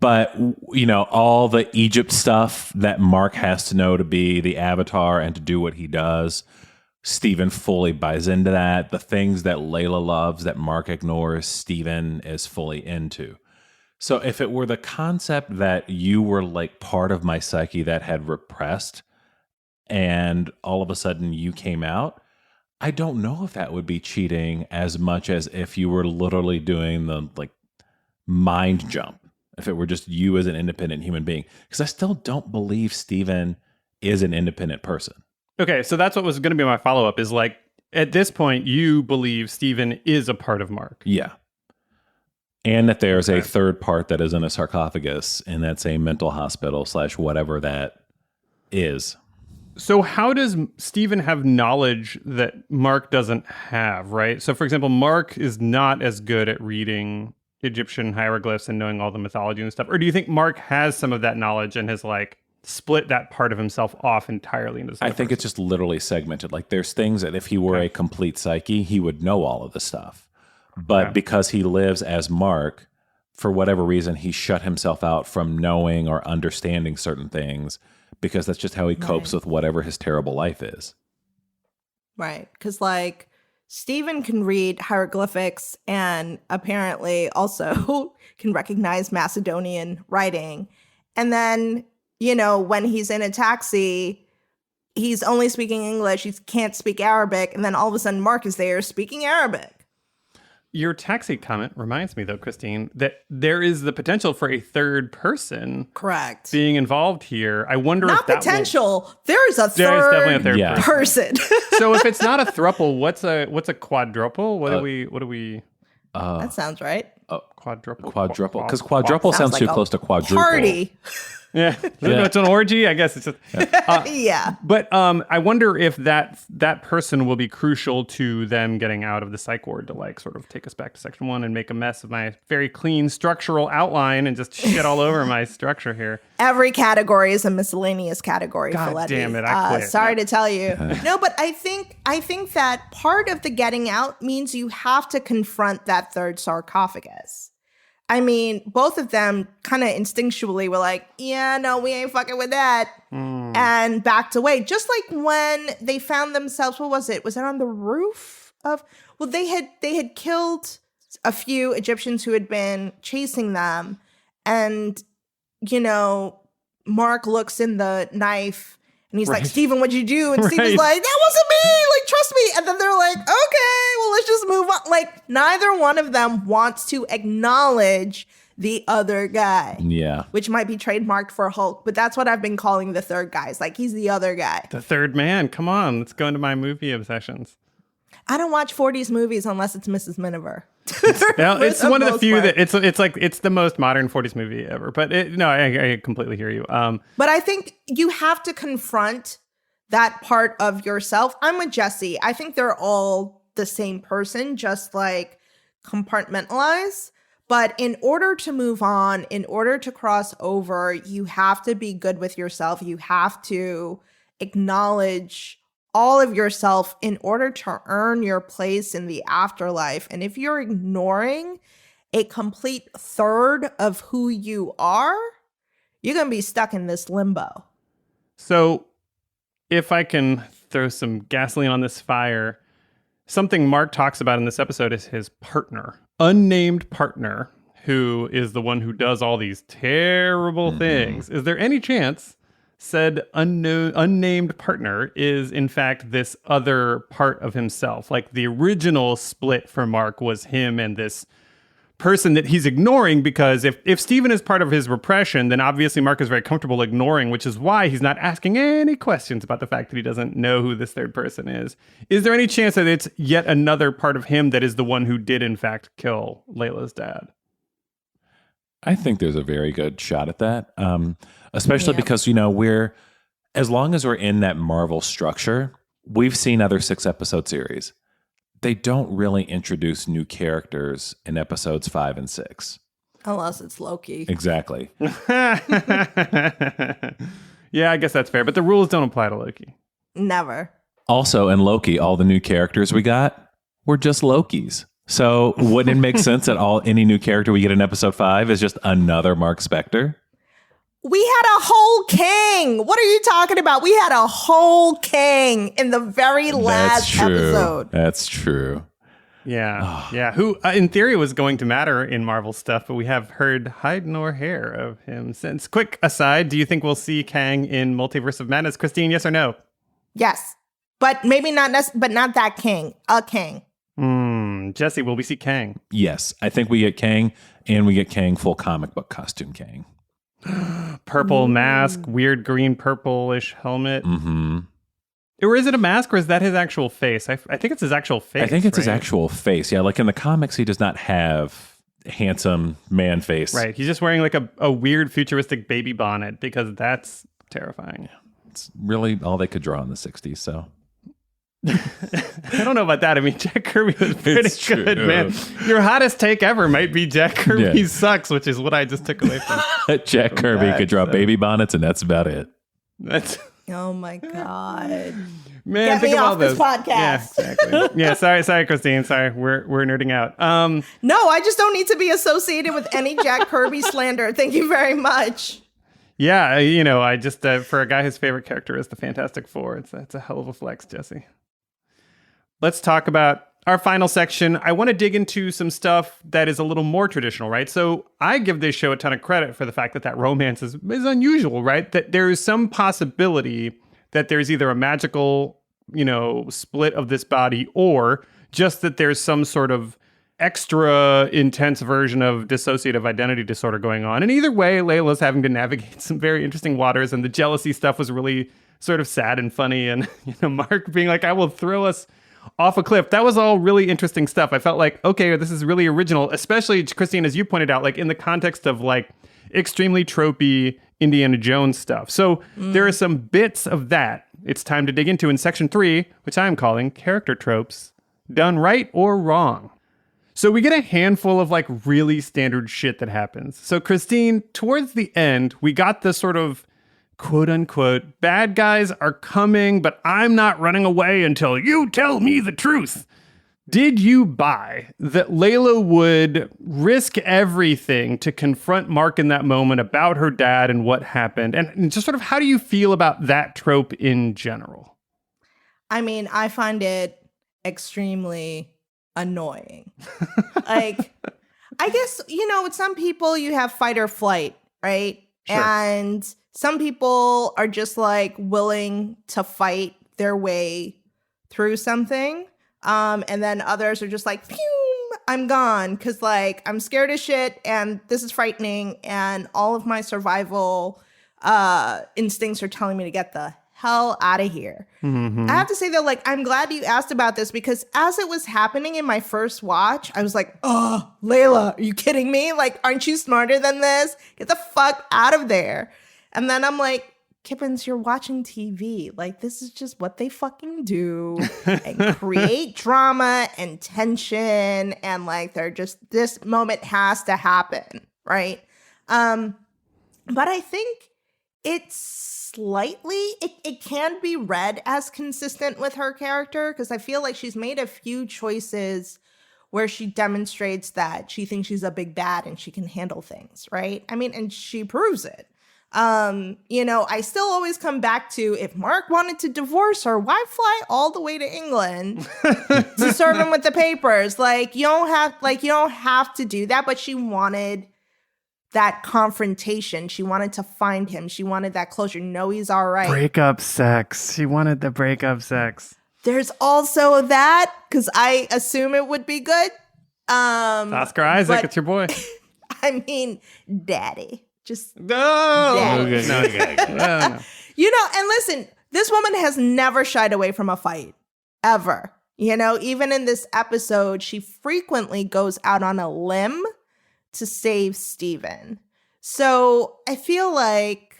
But, you know, all the Egypt stuff that Mark has to know to be the Avatar and to do what he does, Steven fully buys into that. The things that Layla loves that Mark ignores, Steven is fully into. So if it were the concept that you were like part of my psyche that had repressed and all of a sudden you came out, I don't know if that would be cheating as much as if you were literally doing the like mind jump. If it were just you as an independent human being, because I still don't believe Steven is an independent person. Okay, so that's what was going to be my follow-up is like, at this point, you believe Steven is a part of Mark. Yeah. And that there's a third part that is in a sarcophagus, and that's a mental hospital / whatever that is. So how does Steven have knowledge that Mark doesn't have, right? So, for example, Mark is not as good at reading Egyptian hieroglyphs and knowing all the mythology and stuff. Or do you think Mark has some of that knowledge and has like split that part of himself off entirely into I think it's just literally segmented. Like, there's things that if he were a complete psyche, he would know all of the stuff. But because he lives as Mark, for whatever reason, he shut himself out from knowing or understanding certain things because that's just how he copes with whatever his terrible life is. Right. Because, like, Steven can read hieroglyphics and apparently also can recognize Macedonian writing. And then, you know, when he's in a taxi, he's only speaking English. He can't speak Arabic. And then all of a sudden, Marc is there speaking Arabic. Your taxi comment reminds me, though, Kristine, that there is the potential for a third person Correct. being involved here. I wonder Not if that potential. There is a There is definitely a third third person. So if it's not a thruple, what's a quadruple? What do we? That sounds right. Quadruple. Quadruple. Because quadruple sounds like too a close to quadruple. Party. Yeah, it's an orgy. I guess it's just. Yeah. But I wonder if that person will be crucial to them getting out of the psych ward to like sort of take us back to section 1 and make a mess of my very clean structural outline and just shit all over my structure here. Every category is a miscellaneous category. God Faletti. damn it! I quit. Sorry to tell you. No, but I think that part of the getting out means you have to confront that third sarcophagus. I mean, both of them kind of instinctually were like, yeah, no, we ain't fucking with that. And backed away. Just like when they found themselves, what was it? Was it on the roof of, well, they had killed a few Egyptians who had been chasing them. And, you know, Marc looks in the knife and he's like, Steven, what'd you do? And Steven's like, that wasn't me. Like, trust me. And then they're like, okay, well, let's just move on. Like, neither one of them wants to acknowledge the other guy. Yeah. Which might be trademarked for Hulk, but that's what I've been calling the third guy. It's like, he's the other guy. The third man. Come on, let's go into my movie obsessions. I don't watch 40s movies unless it's Mrs. Miniver. Now, it's one of the few part. that it's the most modern 40s movie ever. But I completely hear you. But I think you have to confront that part of yourself. I'm with Jesse. I think they're all the same person, just like compartmentalized. But in order to move on, in order to cross over, you have to be good with yourself. You have to acknowledge all of yourself in order to earn your place in the afterlife. And if you're ignoring a complete third of who you are, you're going to be stuck in this limbo. So if I can throw some gasoline on this fire, something Marc talks about in this episode is his partner, unnamed partner, who is the one who does all these terrible things. Is there any chance said unnamed partner is in fact this other part of himself? Like the original split for Marc was him and this person that he's ignoring, because if Steven is part of his repression, then obviously Marc is very comfortable ignoring, which is why he's not asking any questions about the fact that he doesn't know who this third person is. Is there any chance that it's yet another part of him that is the one who did in fact kill Layla's dad? I think there's a very good shot at that. Especially because, you know, as long as we're in that Marvel structure, we've seen other 6-episode series. They don't really introduce new characters in episodes 5 and 6. Unless it's Loki. Exactly. Yeah, I guess that's fair. But the rules don't apply to Loki. Never. Also, in Loki, all the new characters we got were just Lokis. So wouldn't it make sense that any new character we get in episode 5 is just another Marc Spector? We had a whole king. What are you talking about? We had a whole king in the very last episode. That's true. Yeah. Yeah. Who, in theory, was going to matter in Marvel stuff, but we have heard hide nor hair of him since. Quick aside, do you think we'll see Kang in Multiverse of Madness? Kristine, yes or no? Yes. But maybe not that king. A king. Jesse, will we see Kang? Yes. I think we get Kang, and we get Kang full comic book costume Kang. Purple mask, weird green purplish helmet. Mm-hmm. Or is it a mask, or is that his actual face? I think it's his actual face. I think it's his actual face. Yeah, like in the comics, he does not have handsome man face. Right. He's just wearing like a weird futuristic baby bonnet, because that's terrifying. It's really all they could draw in the 60s, so. I don't know about that. I mean, Jack Kirby was pretty good, man. Your hottest take ever might be Jack Kirby sucks, which is what I just took away from Jack Kirby could draw baby bonnets, and that's about it. That's oh my god, man! Get think me of off all this those. podcast. Yeah, exactly. Yeah, sorry, Kristine. Sorry, we're nerding out. No, I just don't need to be associated with any Jack Kirby slander. Thank you very much. Yeah, you know, I just for a guy whose favorite character is the Fantastic Four, it's a hell of a flex, Jesse. let's talk about our final section. I want to dig into some stuff that is a little more traditional, right? So I give this show a ton of credit for the fact that romance is unusual, right? That there is some possibility that there's either a magical, split of this body, or just that there's some sort of extra intense version of dissociative identity disorder going on. And either way, Layla's having to navigate some very interesting waters, and the jealousy stuff was really sort of sad and funny. And, Marc being like, I will throw us off a cliff. That was all really interesting stuff. I felt like, okay, this is really original, especially, Kristine, as you pointed out, like in the context of like extremely tropey Indiana Jones stuff. So there are some bits of that it's time to dig into in section 3, which I'm calling character tropes done right or wrong. So we get a handful of like really standard shit that happens. So Kristine, towards the end, we got the sort of quote unquote bad guys are coming, but I'm not running away until you tell me the truth. Did you buy that Layla would risk everything to confront Marc in that moment about her dad and what happened? And just sort of how do you feel about that trope in general? I mean, I find it extremely annoying. Like, I guess, with some people you have fight or flight, right? Sure. And some people are just like willing to fight their way through something. And then others are just like, phew, I'm gone. Cause like, I'm scared as shit and this is frightening. And all of my survival instincts are telling me to get the hell out of here. Mm-hmm. I have to say though, like, I'm glad you asked about this because as it was happening in my first watch, I was like, oh, Layla, are you kidding me? Like, aren't you smarter than this? Get the fuck out of there. And then I'm like, Kippins, you're watching TV. Like, this is just what they fucking do and create drama and tension. And like, they're just, this moment has to happen. Right. But I think it's slightly, it can be read as consistent with her character because I feel like she's made a few choices where she demonstrates that she thinks she's a big bad and she can handle things. Right. I mean, and she proves it. I still always come back to if Marc wanted to divorce her, why fly all the way to England to serve him with the papers? Like, you don't have to do that. But she wanted that confrontation. She wanted to find him. She wanted that closure. No, he's all right. Breakup sex. She wanted the breakup sex. There's also that because I assume it would be good. Oscar Isaac, it's your boy. I mean, daddy. Just no. No. No. And listen, this woman has never shied away from a fight, ever. Even in this episode, she frequently goes out on a limb to save Steven. So I feel like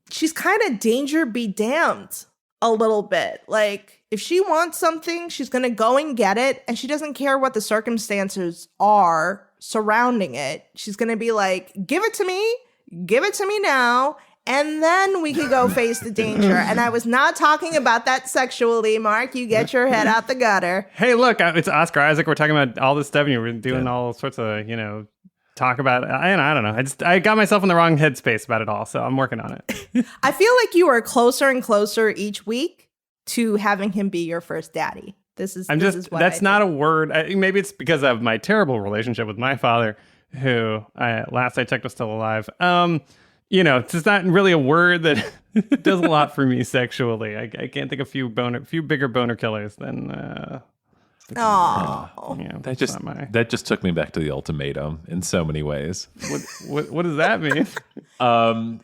she's kind of danger be damned a little bit. Like, if she wants something, she's going to go and get it, and she doesn't care what the circumstances are surrounding it. She's going to be like, give it to me now, and then we could go face the danger. And I was not talking about that sexually, Marc. You get your head out the gutter. Hey, look, it's Oscar Isaac. We're talking about all this stuff, and you're doing all sorts of, talk about it. I don't know. I got myself in the wrong headspace about it all, so I'm working on it. I feel like you are closer and closer each week to having him be your first daddy. That's not a word. Maybe it's because of my terrible relationship with my father, who last I checked was still alive. It's just not really a word that does a lot for me sexually. I can't think of a few bigger boner killers than. That just took me back to the ultimatum in so many ways. What does that mean?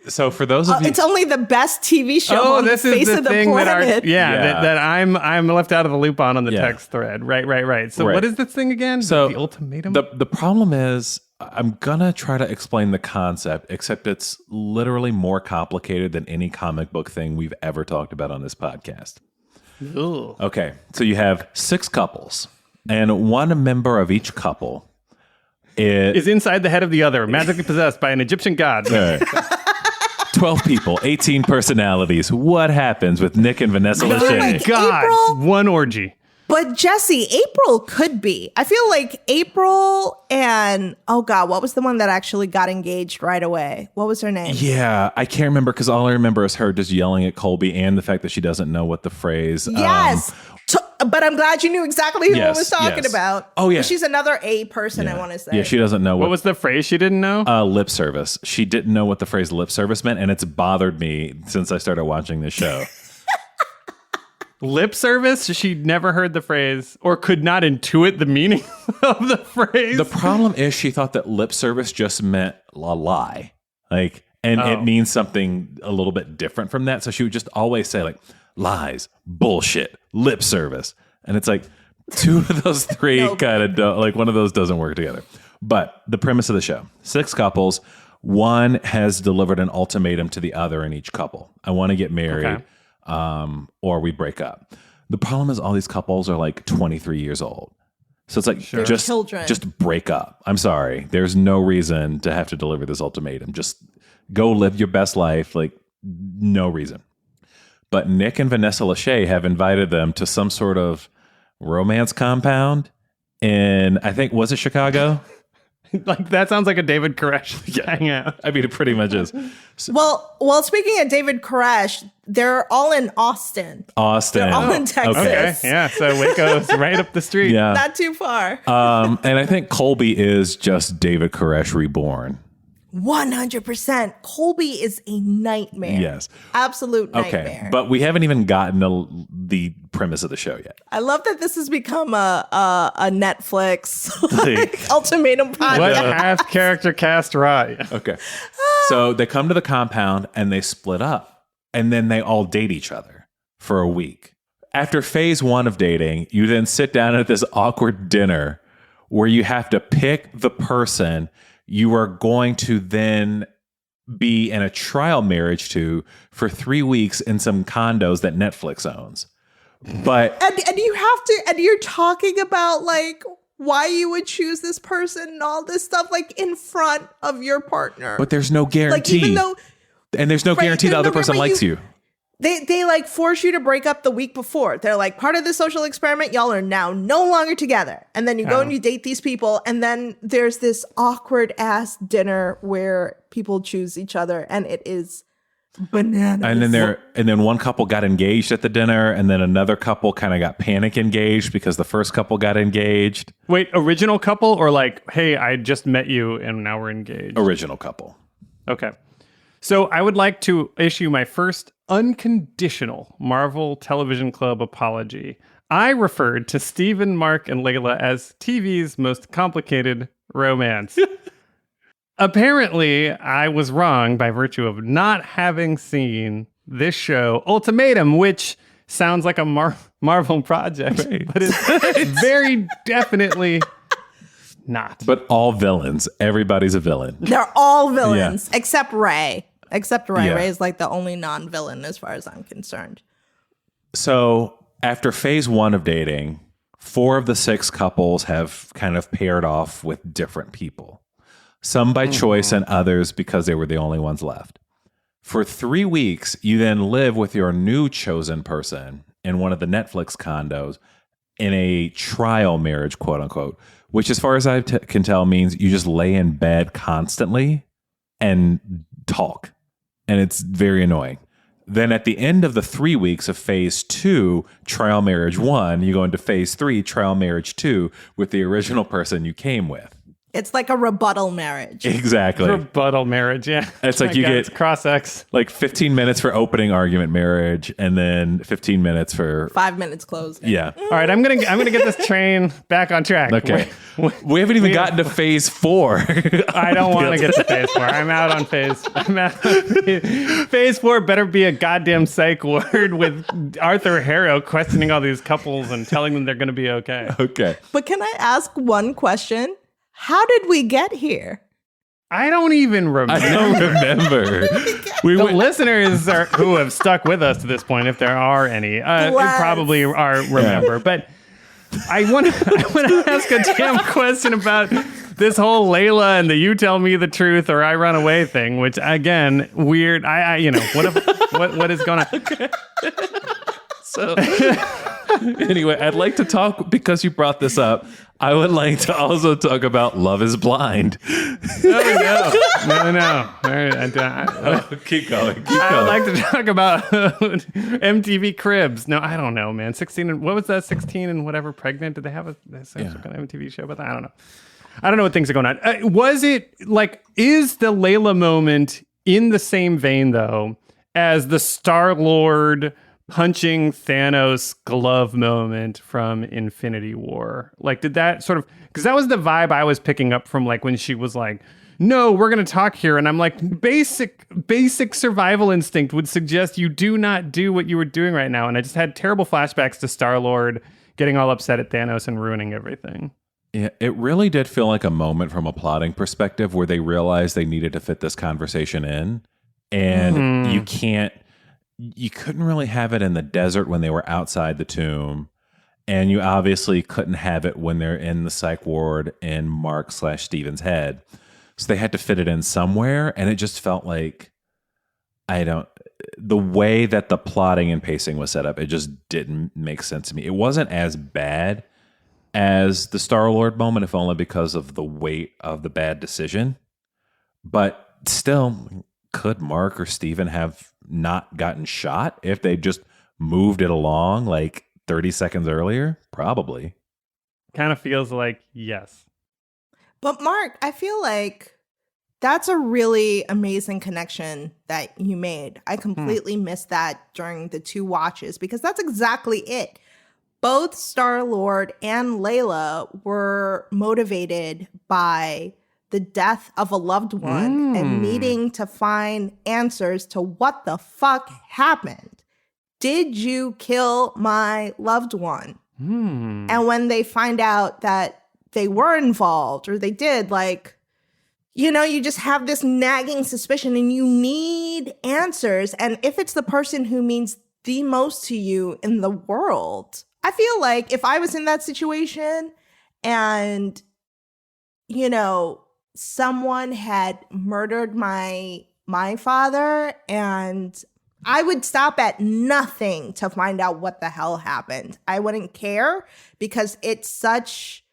So for those of you, it's only the best TV show on the face of the planet. That I'm left out of the loop on the text thread. Right. So what is this thing again? So the ultimatum. The problem is, I'm gonna try to explain the concept, except it's literally more complicated than any comic book thing we've ever talked about on this podcast. Ooh. Okay, so you have 6 couples, and one member of each couple is inside the head of the other, magically possessed by an Egyptian god. 12 people, 18 personalities. What happens with Nick and Vanessa Lachey? Like God, April, one orgy. But Jesse, April could be. I feel like April and, oh God, what was the one that actually got engaged right away? What was her name? Yeah, I can't remember because all I remember is her just yelling at Colby and the fact that she doesn't know what the phrase. Yes. But I'm glad you knew exactly who I was talking about. Oh, yeah. She's another A person, I want to say. Yeah, she doesn't know What was the phrase she didn't know? lip service. She didn't know what the phrase lip service meant, and it's bothered me since I started watching this show. Lip service? She never heard the phrase or could not intuit the meaning of the phrase. The problem is she thought that lip service just meant a lie. Like, and it means something a little bit different from that. So she would just always say like lies, bullshit, lip service. And it's like two of those three kind of don't, like one of those doesn't work together. But the premise of the show, 6 couples, one has delivered an ultimatum to the other in each couple. I want to get married. Or we break up. The problem is all these couples are like 23 years old. So it's like, just break up. I'm sorry. There's no reason to have to deliver this ultimatum. Just go live your best life. Like, no reason. But Nick and Vanessa Lachey have invited them to some sort of romance compound in, I think, was it Chicago? Like, that sounds like a David Koresh hangout. I mean, it pretty much is. So, well, speaking of David Koresh, they're all in Austin. They're all in Texas. Okay, yeah. So Waco's right up the street. Yeah. Not too far. And I think Colby is just David Koresh reborn. 100%. Colby is a nightmare. Yes. Absolute nightmare. Okay, but we haven't even gotten the premise of the show yet. I love that this has become a Netflix ultimatum podcast. What half character cast right? Okay. So they come to the compound and they split up, and then they all date each other for a week. After phase 1 of dating, you then sit down at this awkward dinner where you have to pick the person you are going to then be in a trial marriage to for 3 weeks in some condos that Netflix owns. But and you have to, and you're talking about like why you would choose this person and all this stuff like in front of your partner. But there's no guarantee. Like, even though, and there's no guarantee the other person likes you. They like force you to break up the week before. They're like, part of the social experiment, y'all are now no longer together. And then you go and you date these people. And then there's this awkward ass dinner where people choose each other. And it is bananas. And then one couple got engaged at the dinner. And then another couple kind of got panic engaged because the first couple got engaged. Wait, original couple or like, hey, I just met you and now we're engaged? Original couple. Okay. So I would like to issue my first unconditional Marvel Television Club apology. I referred to Steven, Marc, and Layla as TV's most complicated romance. Apparently, I was wrong by virtue of not having seen this show, Ultimatum, which sounds like a Marvel project, but it's very definitely not. But all villains. Everybody's a villain. They're all villains, except Ray. Yeah. Ray is like the only non-villain as far as I'm concerned. So after phase 1 of dating, 4 of the 6 couples have kind of paired off with different people. Some by choice and others because they were the only ones left. For 3 weeks, you then live with your new chosen person in one of the Netflix condos in a trial marriage, quote unquote, which as far as I can tell means you just lay in bed constantly and talk. And it's very annoying. Then at the end of the 3 weeks of phase 2, trial marriage 1, you go into phase 3, trial marriage 2 with the original person you came with. It's like a rebuttal marriage. Exactly. Rebuttal marriage, yeah. It's like you get cross-ex. like 15 minutes for opening argument marriage and then 15 minutes for 5 minutes closing. Yeah. All right, I'm gonna get this train back on track. Okay. We haven't even gotten to phase 4. I don't want to get to phase 4. I'm out on phase 4 better be a goddamn psych ward with Arthur Harrow questioning all these couples and telling them they're going to be okay. Okay. But can I ask one question? How did we get here? I don't even remember. I don't remember. The listeners who have stuck with us to this point, if there are any, probably are remember. But I want to ask a damn question about this whole Layla and the "you tell me the truth or I run away" thing, which again, weird. What is going on? Okay. So anyway, I'd like to talk, because you brought this up, I would like to also talk about Love is Blind. No. All right, Keep going. I'd like to talk about MTV Cribs. No, I don't know, man. 16 and what was that? 16 and whatever pregnant? Did they have some kind of MTV show about that? I don't know. I don't know what things are going on. Was it like, is the Layla moment in the same vein though as the Star-Lord punching Thanos glove moment from Infinity War? Like, did that sort of, because that was the vibe I was picking up from, like, when she was like, no, we're going to talk here. And I'm like, basic survival instinct would suggest you do not do what you were doing right now. And I just had terrible flashbacks to Star-Lord getting all upset at Thanos and ruining everything. Yeah, it really did feel like a moment from a plotting perspective where they realized they needed to fit this conversation in. And you couldn't really have it in the desert when they were outside the tomb. And you obviously couldn't have it when they're in the psych ward in Marc/Steven's head. So they had to fit it in somewhere. And it just felt like, the way that the plotting and pacing was set up, it just didn't make sense to me. It wasn't as bad as the Star-Lord moment, if only because of the weight of the bad decision. But still, could Marc or Steven have not gotten shot if they just moved it along like 30 seconds earlier? Probably. Kind of feels like yes. But Marc, I feel like that's a really amazing connection that you made. I completely missed that during the two watches, because that's exactly it. Both Star-Lord and Layla were motivated by the death of a loved one and needing to find answers to what the fuck happened. Did you kill my loved one? And when they find out that they were involved, or they did, like, you know, you just have this nagging suspicion and you need answers. And if it's the person who means the most to you in the world, I feel like if I was in that situation and, you know, someone had murdered my father, and I would stop at nothing to find out what the hell happened. I wouldn't care, because it's such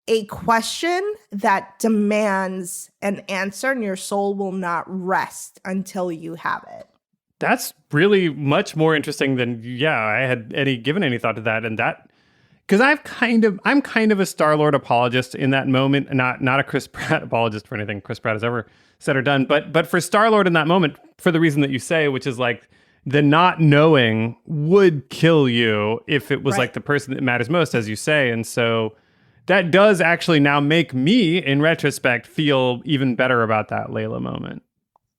a question that demands an answer, and your soul will not rest until you have it. That's really much more interesting than I had given any thought to that. And that, because I'm kind of a Star-Lord apologist in that moment, not a Chris Pratt apologist for anything Chris Pratt has ever said or done, but for Star-Lord in that moment, for the reason that you say, which is like the not knowing would kill you if it was like the person that matters most, as you say. And so that does actually now make me, in retrospect, feel even better about that Layla moment.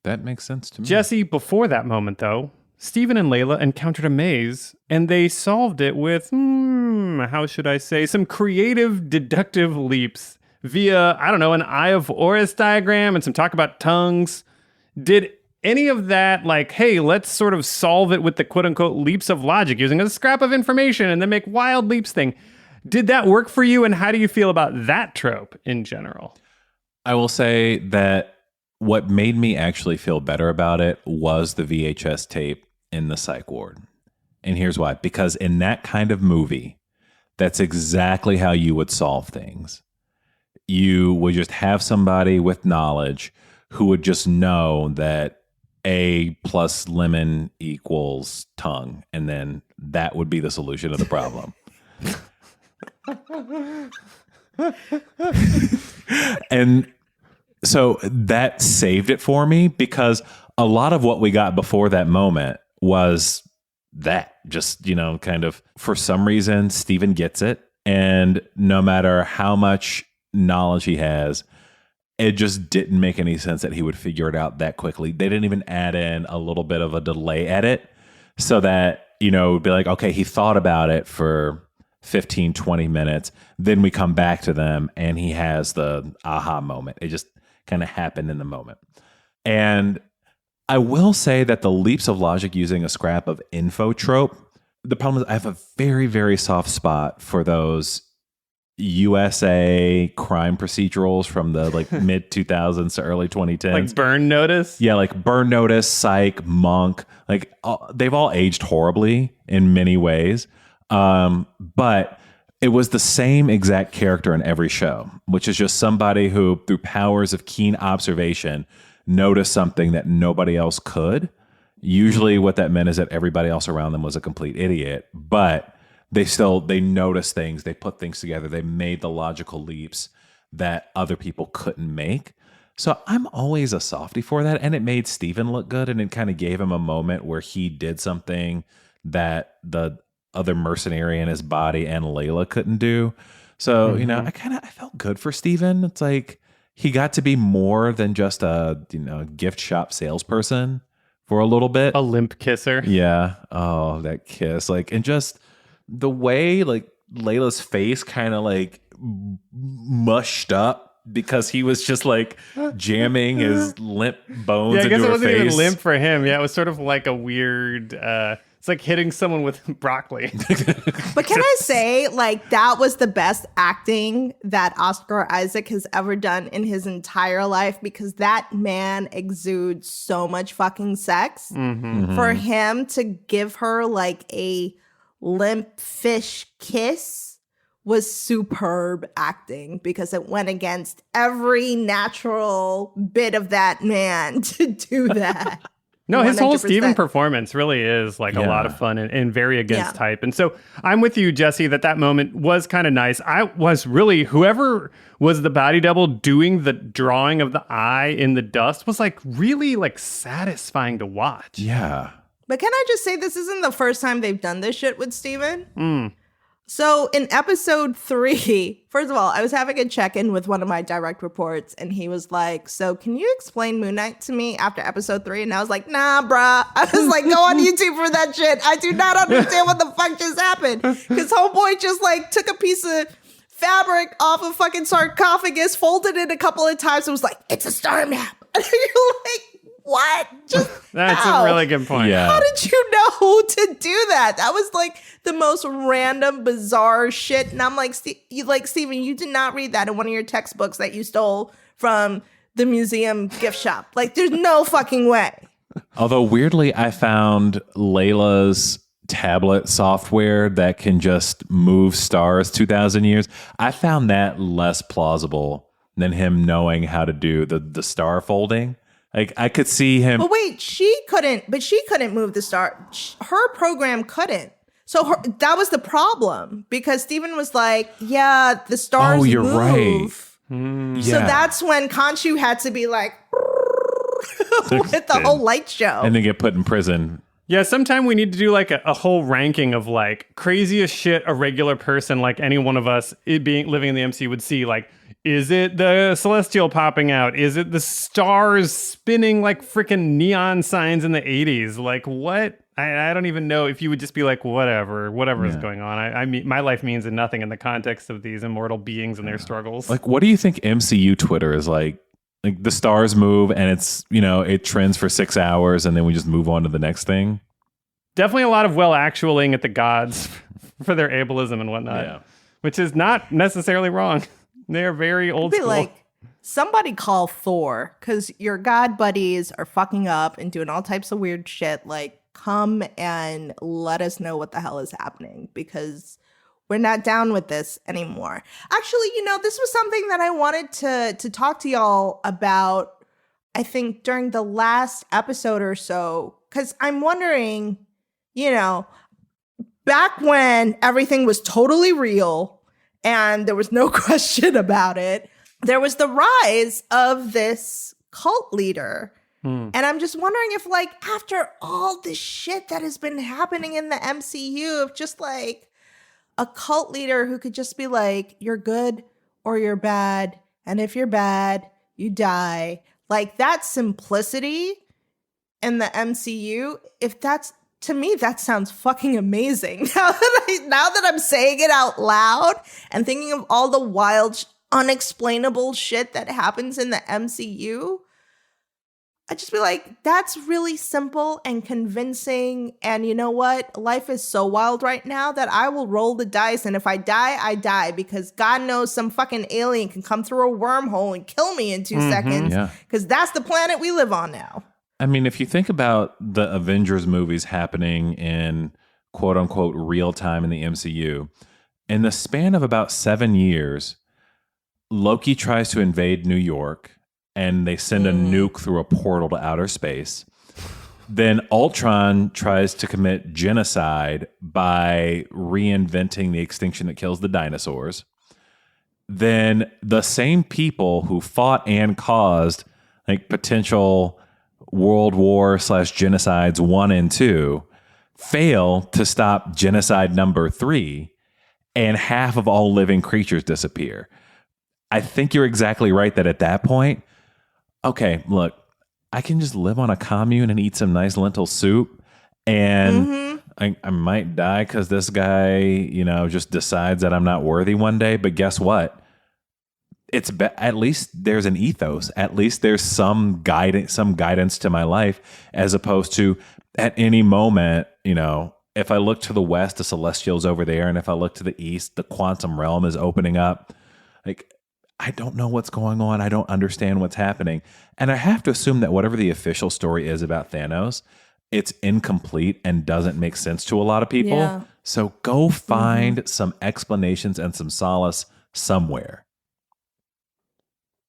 That makes sense to me. Jesse, before that moment, though, Steven and Layla encountered a maze, and they solved it with, how should I say, some creative deductive leaps via, I don't know, an Eye of Horus diagram and some talk about tongues. Did any of that, like, hey, let's sort of solve it with the quote-unquote leaps of logic using a scrap of information and then make wild leaps thing, did that work for you, and how do you feel about that trope in general? I will say that what made me actually feel better about it was the VHS tape in the psych ward. And here's why. Because in that kind of movie, that's exactly how you would solve things. You would just have somebody with knowledge who would just know that A plus lemon equals tongue. And then that would be the solution of the problem. And so that saved it for me, because a lot of what we got before that moment was that just, you know, kind of, for some reason, Steven gets it. And no matter how much knowledge he has, it just didn't make any sense that he would figure it out that quickly. They didn't even add in a little bit of a delay edit so that, you know, it would be like, okay, he thought about it for 15, 20 minutes. Then we come back to them and he has the aha moment. It just kind of happened in the moment. And I will say that the leaps of logic using a scrap of info trope, the problem is I have a very, very soft spot for those USA crime procedurals from the like mid 2000s to early 2010s. Like Burn Notice? Yeah, like Burn Notice, Psych, Monk. Like they've all aged horribly in many ways. But it was the same exact character in every show, which is just somebody who, through powers of keen observation, noticed something that nobody else could. Usually what that meant is that everybody else around them was a complete idiot, but they noticed things, they put things together, they made the logical leaps that other people couldn't make. So I'm always a softie for that. And it made Steven look good, and it kind of gave him a moment where he did something that the other mercenary in his body and Layla couldn't do. So, I felt good for Steven. It's like he got to be more than just a, gift shop salesperson for a little bit. A limp kisser. Yeah. Oh, that kiss. Like, and just the way like Layla's face kind of like mushed up because he was just like jamming his limp bones Yeah, I guess into it her wasn't face. even limp for him. Yeah, it was sort of like a weird, it's like hitting someone with broccoli. But can I say, like, that was the best acting that Oscar Isaac has ever done in his entire life, because that man exudes so much fucking sex. For him to give her like a limp fish kiss was superb acting, because it went against every natural bit of that man to do that. No, his whole 100%. Steven performance really is like a lot of fun and very against type. And so I'm with you, Jesse, that moment was kind of nice. I was really, whoever was the body double doing the drawing of the eye in the dust was like really like satisfying to watch. Yeah. But can I just say, this isn't the first time they've done this shit with Steven? So in episode 3, first of all, I was having a check-in with one of my direct reports, and he was like, so can you explain Moon Knight to me after episode 3? And I was like, nah, bruh. I was like, go on YouTube for that shit. I do not understand what the fuck just happened. Because homeboy just like took a piece of fabric off a fucking sarcophagus, folded it a couple of times, and was like, it's a star map. And you're like, what? That's a really good point. Yeah. How did you know to do that? That was like the most random, bizarre shit. And I'm like, Steven, you did not read that in one of your textbooks that you stole from the museum gift shop. Like, there's no fucking way. Although weirdly, I found Layla's tablet software that can just move stars 2,000 years. I found that less plausible than him knowing how to do the star folding. Like, I could see him. But wait, she couldn't move the star. Her program couldn't. So that was the problem, because Steven was like, yeah, the stars Oh, you're move. right. So that's when Khonshu had to be like, with the whole light show. And then get put in prison. Yeah, sometime we need to do like a whole ranking of like craziest shit a regular person like any one of us living in the MC would see. Like, is it the celestial popping out? Is it the stars spinning like freaking neon signs in the 80s? Like, what? I don't even know if you would just be like, whatever is going on. I mean, my life means nothing in the context of these immortal beings and their struggles. Like, what do you think MCU Twitter is like? Like, the stars move and it's, it trends for 6 hours and then we just move on to the next thing. Definitely a lot of actualing at the gods for their ableism and whatnot, which is not necessarily wrong. They're very old school. Like, somebody call Thor, because your god buddies are fucking up and doing all types of weird shit. Like, come and let us know what the hell is happening, because we're not down with this anymore. Actually, this was something that I wanted to talk to y'all about, I think, during the last episode or so, because I'm wondering, back when everything was totally real and there was no question about it, there was the rise of this cult leader. And I'm just wondering if, like, after all this shit that has been happening in the MCU, if just like a cult leader who could just be like, you're good or you're bad. And if you're bad, you die. Like, that simplicity in the MCU, to me, that sounds fucking amazing. Now that I'm saying it out loud and thinking of all the wild, unexplainable shit that happens in the MCU, I'd just be like, that's really simple and convincing. And you know what? Life is so wild right now that I will roll the dice. And if I die, I die, because God knows some fucking alien can come through a wormhole and kill me in 2 seconds. Because that's the planet we live on now. I mean, if you think about the Avengers movies happening in quote unquote real time in the MCU, in the span of about 7 years, Loki tries to invade New York and they send a nuke through a portal to outer space. Then Ultron tries to commit genocide by reinventing the extinction that kills the dinosaurs. Then the same people who fought and caused like potential World War / genocides 1 and 2 fail to stop genocide number 3, and half of all living creatures disappear. I think you're exactly right that at that point, okay, look, I can just live on a commune and eat some nice lentil soup, and I might die because this guy, just decides that I'm not worthy one day. But guess what? At least there's an ethos. At least there's some guidance to my life, as opposed to at any moment, if I look to the west, the celestial's over there, and if I look to the east, the quantum realm is opening up. Like, I don't know what's going on. I don't understand what's happening. And I have to assume that whatever the official story is about Thanos, it's incomplete and doesn't make sense to a lot of people. Yeah. So go find some explanations and some solace somewhere.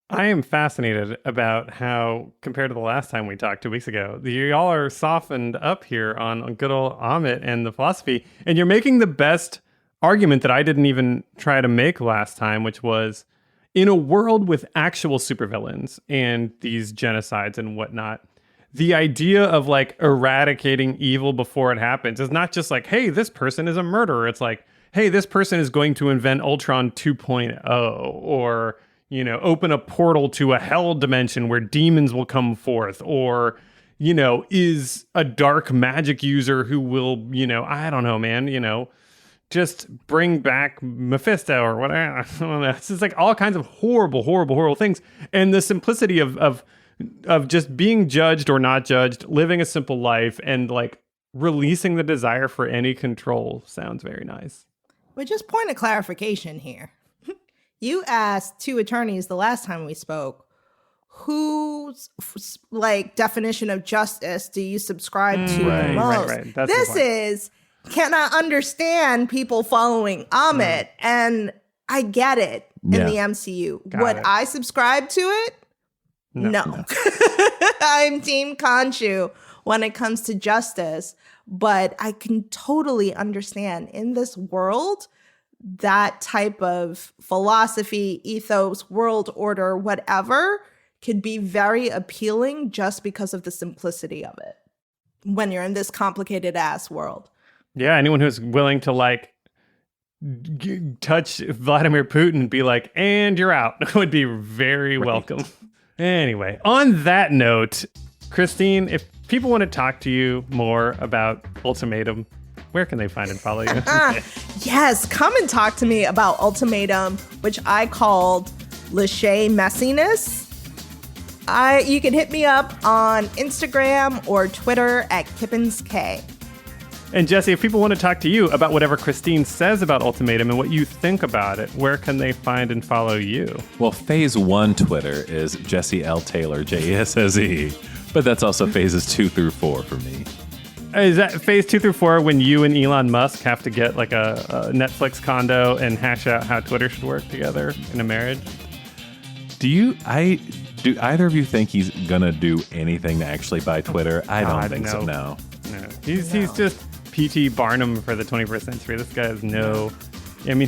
I am fascinated about how, compared to the last time we talked 2 weeks ago, y'all are softened up here on good old Amit and the philosophy. And you're making the best argument that I didn't even try to make last time, which was, in a world with actual supervillains and these genocides and whatnot, the idea of like eradicating evil before it happens is not just like, hey, this person is a murderer. It's like, hey, this person is going to invent Ultron 2.0, or, open a portal to a hell dimension where demons will come forth, or, is a dark magic user who will, I don't know, man, just bring back Mephisto or whatever. I don't know. It's just like all kinds of horrible things. And the simplicity of just being judged or not judged, living a simple life, and like releasing the desire for any control sounds very nice. But just point of clarification here. You asked 2 attorneys the last time we spoke, whose like definition of justice do you subscribe to the most? Right. That's this is, can I understand people following Amit? And I get it in the MCU. Would I subscribe to it? No. I'm Team Khonshu when it comes to justice. But I can totally understand in this world, that type of philosophy, ethos, world order, whatever, could be very appealing just because of the simplicity of it when you're in this complicated ass world. Yeah, anyone who's willing to like touch Vladimir Putin and be like, and you're out, would be very welcome. Anyway, on that note, Kristine, if people want to talk to you more about Ultimatum, where can they find and follow you? Yes, come and talk to me about Ultimatum, which I called Lachey Messiness. You can hit me up on Instagram or Twitter at KippinsK. And Jesse, if people want to talk to you about whatever Kristine says about Ultimatum and what you think about it, where can they find and follow you? Well, Phase 1 Twitter is Jesse L. Taylor, JESSE. But that's also phases 2 through 4 for me. Is that phase 2 through 4 when you and Elon Musk have to get like a Netflix condo and hash out how Twitter should work together in a marriage? Do either of you think he's gonna do anything to actually buy Twitter? I don't think so. No. He's just P.T. Barnum for the 21st century. This guy has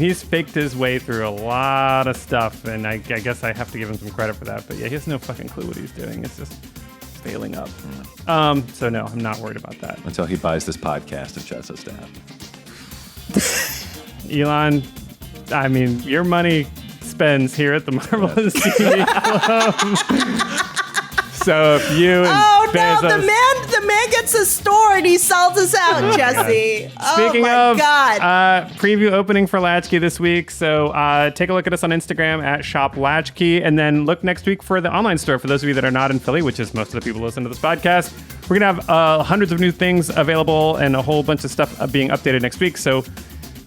he's faked his way through a lot of stuff, and I guess I have to give him some credit for that. But yeah, he has no fucking clue what he's doing. It's just failing up. So no, I'm not worried about that. Until he buys this podcast and shuts us down. Elon, your money spends here at the Marvelous TV Club. So if you and Bezos... the man gets it's a store and he sells us out, Jesse. Speaking oh of, my God. Preview opening for Latchkey this week. So take a look at us on Instagram at Shop Latchkey, and then look next week for the online store for those of you that are not in Philly, which is most of the people who listen to this podcast. We're going to have hundreds of new things available and a whole bunch of stuff being updated next week. So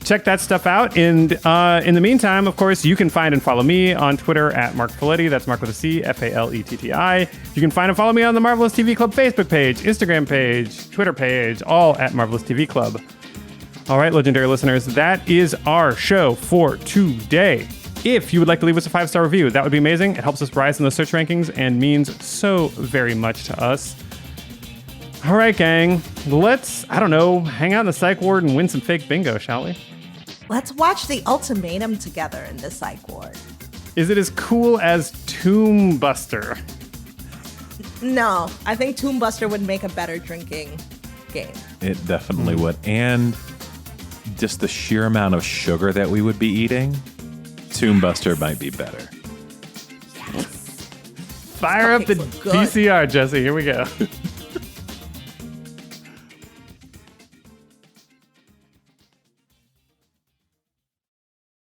check that stuff out. And in the meantime, of course, you can find and follow me on Twitter at Marc Faletti. That's Marc with a C, Faletti. You can find and follow me on the Marvelous TV Club Facebook page, Instagram page, Twitter page, all at Marvelous TV Club. All right, legendary listeners, that is our show for today. If you would like to leave us a 5-star review, that would be amazing. It helps us rise in the search rankings and means so very much to us. All right, gang, let's, hang out in the psych ward and win some fake bingo, shall we? Let's watch The Ultimatum together in the psych ward. Is it as cool as Tomb Buster? No, I think Tomb Buster would make a better drinking game. It definitely would. And just the sheer amount of sugar that we would be eating, Tomb Buster might be better. Fire up the so good. VCR, Jesse. Here we go.